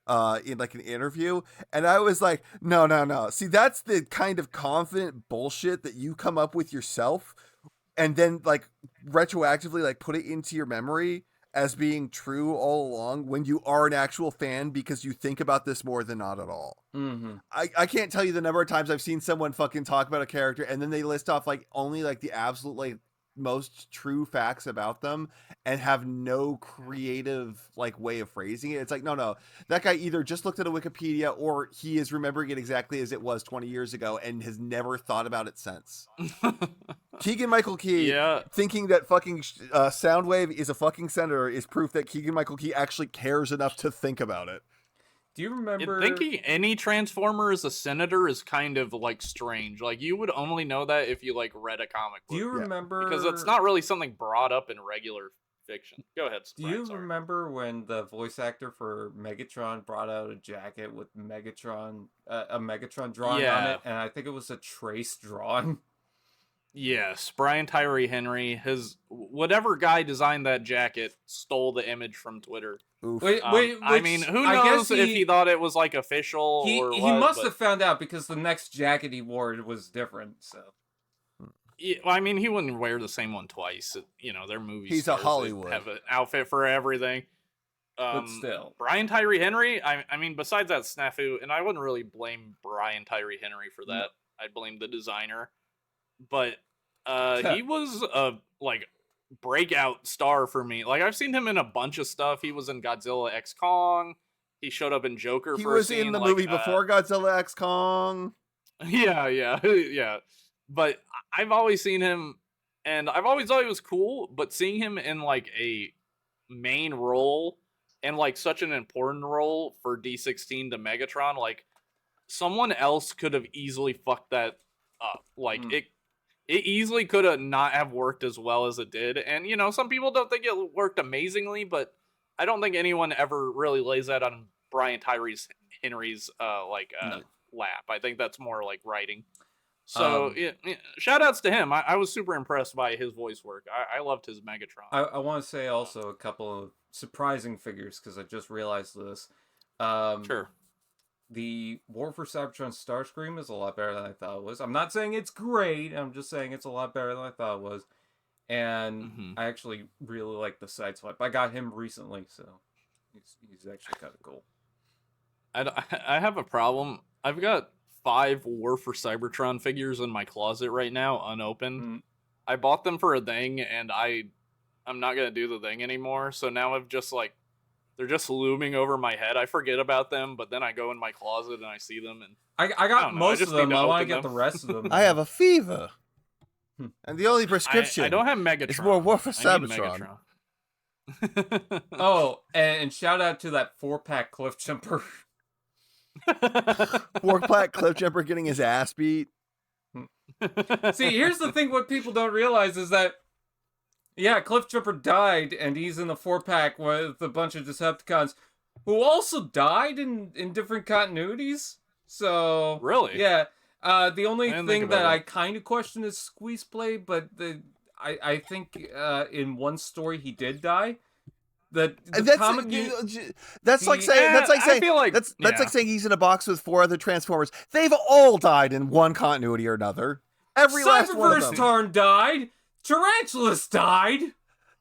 in like an interview, and I was like, no. See, that's the kind of confident bullshit that you come up with yourself, and then like retroactively like put it into your memory as being true all along when you are an actual fan because you think about this more than not at all. Mm-hmm. I can't tell you the number of times I've seen someone fucking talk about a character and then they list off like only like the absolute like most true facts about them and have no creative like way of phrasing it. It's like, no, that guy either just looked at a Wikipedia or he is remembering it exactly as it was 20 years ago and has never thought about it since. Keegan-Michael Key thinking that fucking Soundwave is a fucking senator is proof that Keegan-Michael Key actually cares enough to think about it. Do you remember thinking any Transformer is a senator is kind of like strange. Like, you would only know that if you like read a comic book. Do you remember? Because it's not really something brought up in regular fiction. Go ahead. Do you remember when the voice actor for Megatron brought out a jacket with Megatron, a Megatron drawing on it, and I think it was a trace drawing? Yes, Brian Tyree Henry, whatever guy designed that jacket stole the image from Twitter. Oof. I mean, who knows if he thought it was like official or what? He must have found out because the next jacket he wore was different. So, yeah, I mean, he wouldn't wear the same one twice. You know, their movies. He's a Hollywood. Have an outfit for everything. But still, Brian Tyree Henry. I mean, besides that snafu, and I wouldn't really blame Brian Tyree Henry for that. No. I'd blame the designer. But he was a like breakout star for me. Like, I've seen him in a bunch of stuff. He was in Godzilla X Kong. He showed up in Joker. He for was a scene, in the movie before Godzilla X Kong. Yeah. But I've always seen him, and I've always thought he was cool. But seeing him in like a main role and like such an important role for D16 to Megatron, like someone else could have easily fucked that up. Like it easily could have not have worked as well as it did. And, you know, some people don't think it worked amazingly, but I don't think anyone ever really lays that on Brian Tyree Henry's lap. I think that's more like writing. So shout outs to him. I was super impressed by his voice work. I loved his Megatron. I want to say also a couple of surprising figures because I just realized this. Sure. The War for Cybertron Starscream is a lot better than I thought it was. I'm not saying it's great. I'm just saying it's a lot better than I thought it was. And I actually really like the Sideswipe. I got him recently, so he's actually kind of cool. I have a problem. I've got 5 War for Cybertron figures in my closet right now, unopened. I bought them for a thing, and I'm not gonna do the thing anymore. So now I've just they're just looming over my head. I forget about them, but then I go in my closet and I see them, and I got most of them. I want to get the rest of them. I have a fever, and the only prescription I don't have Megatron. It's more War for Cybertron. Oh, and shout out to that 4-pack Cliff Jumper. 4-pack Cliff Jumper getting his ass beat. See, here's the thing: what people don't realize is that, yeah, Cliff Jumper died, and he's in the 4-pack with a bunch of Decepticons who also died in different continuities. So really, yeah. The only thing that I kind of question is Squeeze Play, but I think in one story he did die. That's like saying he's in a box with 4 other Transformers. They've all died in one continuity or another. Every last one of them. Cyberverse died. Tarantulas died.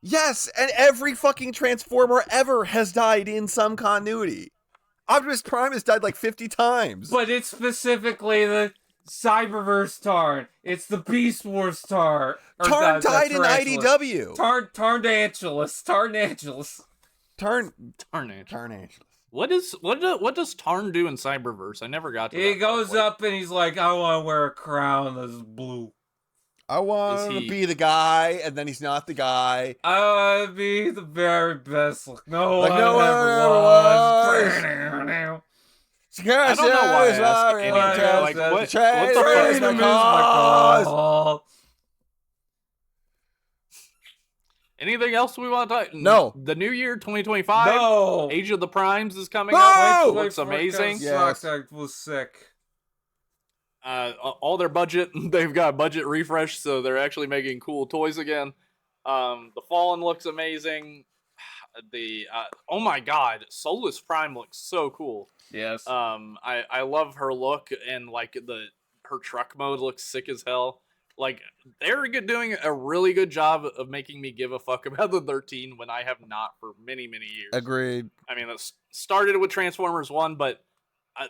Yes, and every fucking Transformer ever has died in some continuity. Optimus Prime has died like 50 times. But it's specifically the Cyberverse Tarn. It's the Beast Wars Tarn. Tarn died in IDW. Tarnantulas. What does Tarn do in Cyberverse? I never got to that. He goes up and he's like, I want to wear a crown that's blue. I want to be the guy, and then he's not the guy. I want to be the very best. No one ever was. I don't know why I ask anything. Like, what the fuck? Anything else we want to talk? No. The new year, 2025. No. Age of the Primes is coming No. up. Looks amazing. Yes. I was sick. All their budget, they've got budget refresh, so they're actually making cool toys again. The Fallen looks amazing. Oh my god, Solus Prime looks so cool. Yes. I love her look, and like her truck mode looks sick as hell. Like, they're doing a really good job of making me give a fuck about the 13 when I have not for many years. Agreed. I mean, it started with Transformers 1, but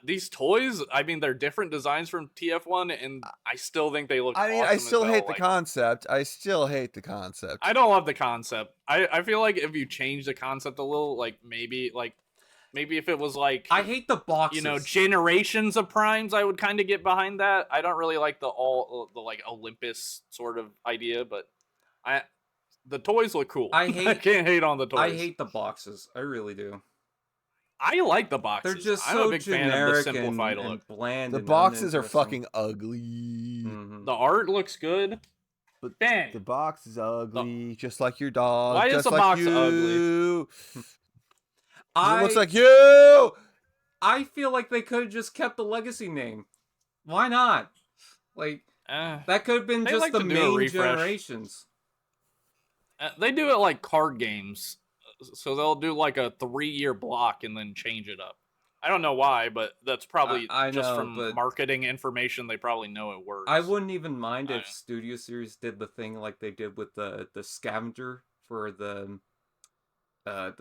these toys, I mean, they're different designs from TF1, and I still think they look awesome. I still hate the concept. I don't love the concept. I feel like if you change the concept a little, like, maybe if it was like, I hate the boxes. You know, generations of primes, I would kind of get behind that. I don't really like the like Olympus sort of idea, but the toys look cool. I can't hate on the toys. I hate the boxes. I really do. I like the boxes. They're just I'm so a big fan of the simplified and look. Bland. The boxes are fucking ugly. Mm-hmm. The art looks good. But dang, the box is ugly, just like your dog. Why is the box ugly? It looks like you. I feel like they could have just kept the Legacy name. Why not? Like that could have been just like the main generations. They do it like card games. So they'll do like a 3-year block and then change it up. I don't know why, but that's probably from marketing information. They probably know it works. I wouldn't even mind if Studio Series did the thing like they did with the Scavenger for the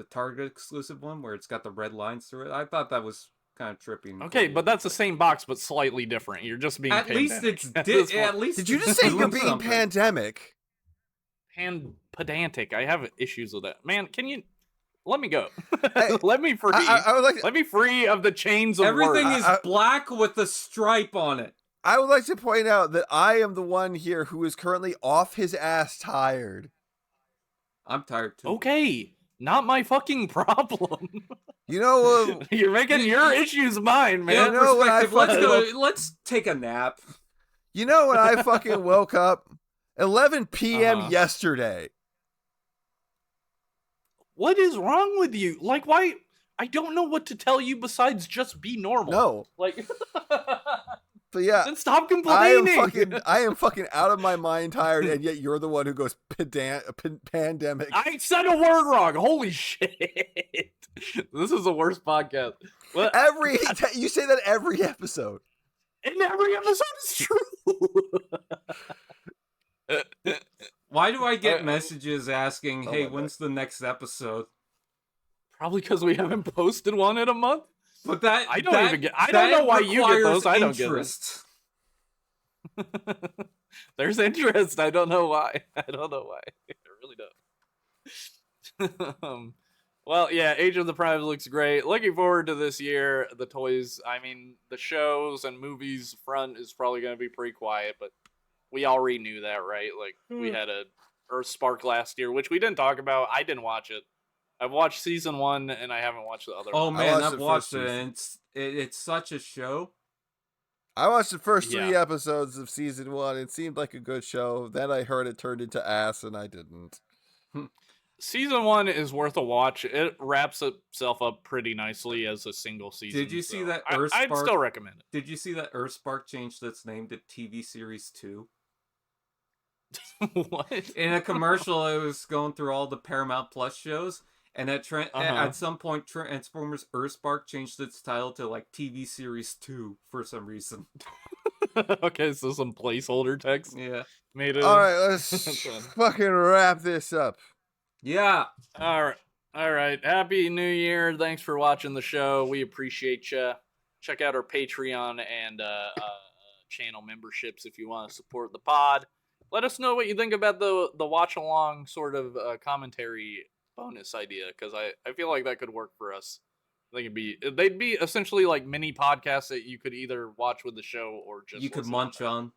Target exclusive one, where it's got the red lines through it. I thought that was kind of trippy. Okay, but that's the same box, but slightly different. You're just being at least Did you just say you're being pandemic? Pedantic. I have issues with that. Man, can you let me go? Let me free. Let me free of the chains of everything words. is black with a stripe on it. I would like to point out that I am the one here who is currently off his ass tired. I'm tired too. Okay, not my fucking problem. You know, you're making your issues mine, man. Yeah, you know when let's take a nap. You know when I fucking woke up 11 p.m. yesterday. What is wrong with you? Like, why? I don't know what to tell you besides just be normal. No. Like, But yeah, Then stop complaining. I am fucking out of my mind tired, and yet you're the one who goes pandemic. I said a word wrong. Holy shit. This is the worst podcast. What? You say that every episode. And every episode is true. Why do I get messages asking, "Hey, when's the next episode?" Probably because we haven't posted one in a month. But that I don't know why you get those. I don't get interest. There's interest. I don't know why. I really don't. Well, yeah, Age of the Primes looks great. Looking forward to this year. The toys, I mean, the shows and movies front is probably going to be pretty quiet, but we already knew that, right? Like, we had a Earthspark last year, which we didn't talk about. I didn't watch it. I've watched season 1, and I haven't watched the other one. Oh, man, I've watched it, and it's such a show. I watched the first 3 episodes of season 1. It seemed like a good show. Then I heard it turned into ass, and I didn't. Season 1 is worth a watch. It wraps itself up pretty nicely as a single season. Did you see that Earthspark? I'd still recommend it. Did you see that Earthspark changed its name to TV Series 2? What? In a commercial, it was going through all the Paramount Plus shows, and at some point, Transformers Earthspark changed its title to like TV Series 2 for some reason. Okay, so some placeholder text. Yeah. Made it. All right, let's fucking wrap this up. Yeah. All right. Happy New Year. Thanks for watching the show. We appreciate you. Check out our Patreon and channel memberships if you want to support the pod. Let us know what you think about the watch along sort of commentary bonus idea, because I feel like that could work for us. I think they'd be essentially like mini podcasts that you could either watch with the show or just you could munch on.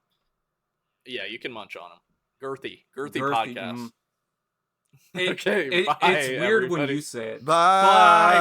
Yeah, you can munch on them. Girthy podcast. Hey, Okay, it's weird everybody. when you say it. Bye.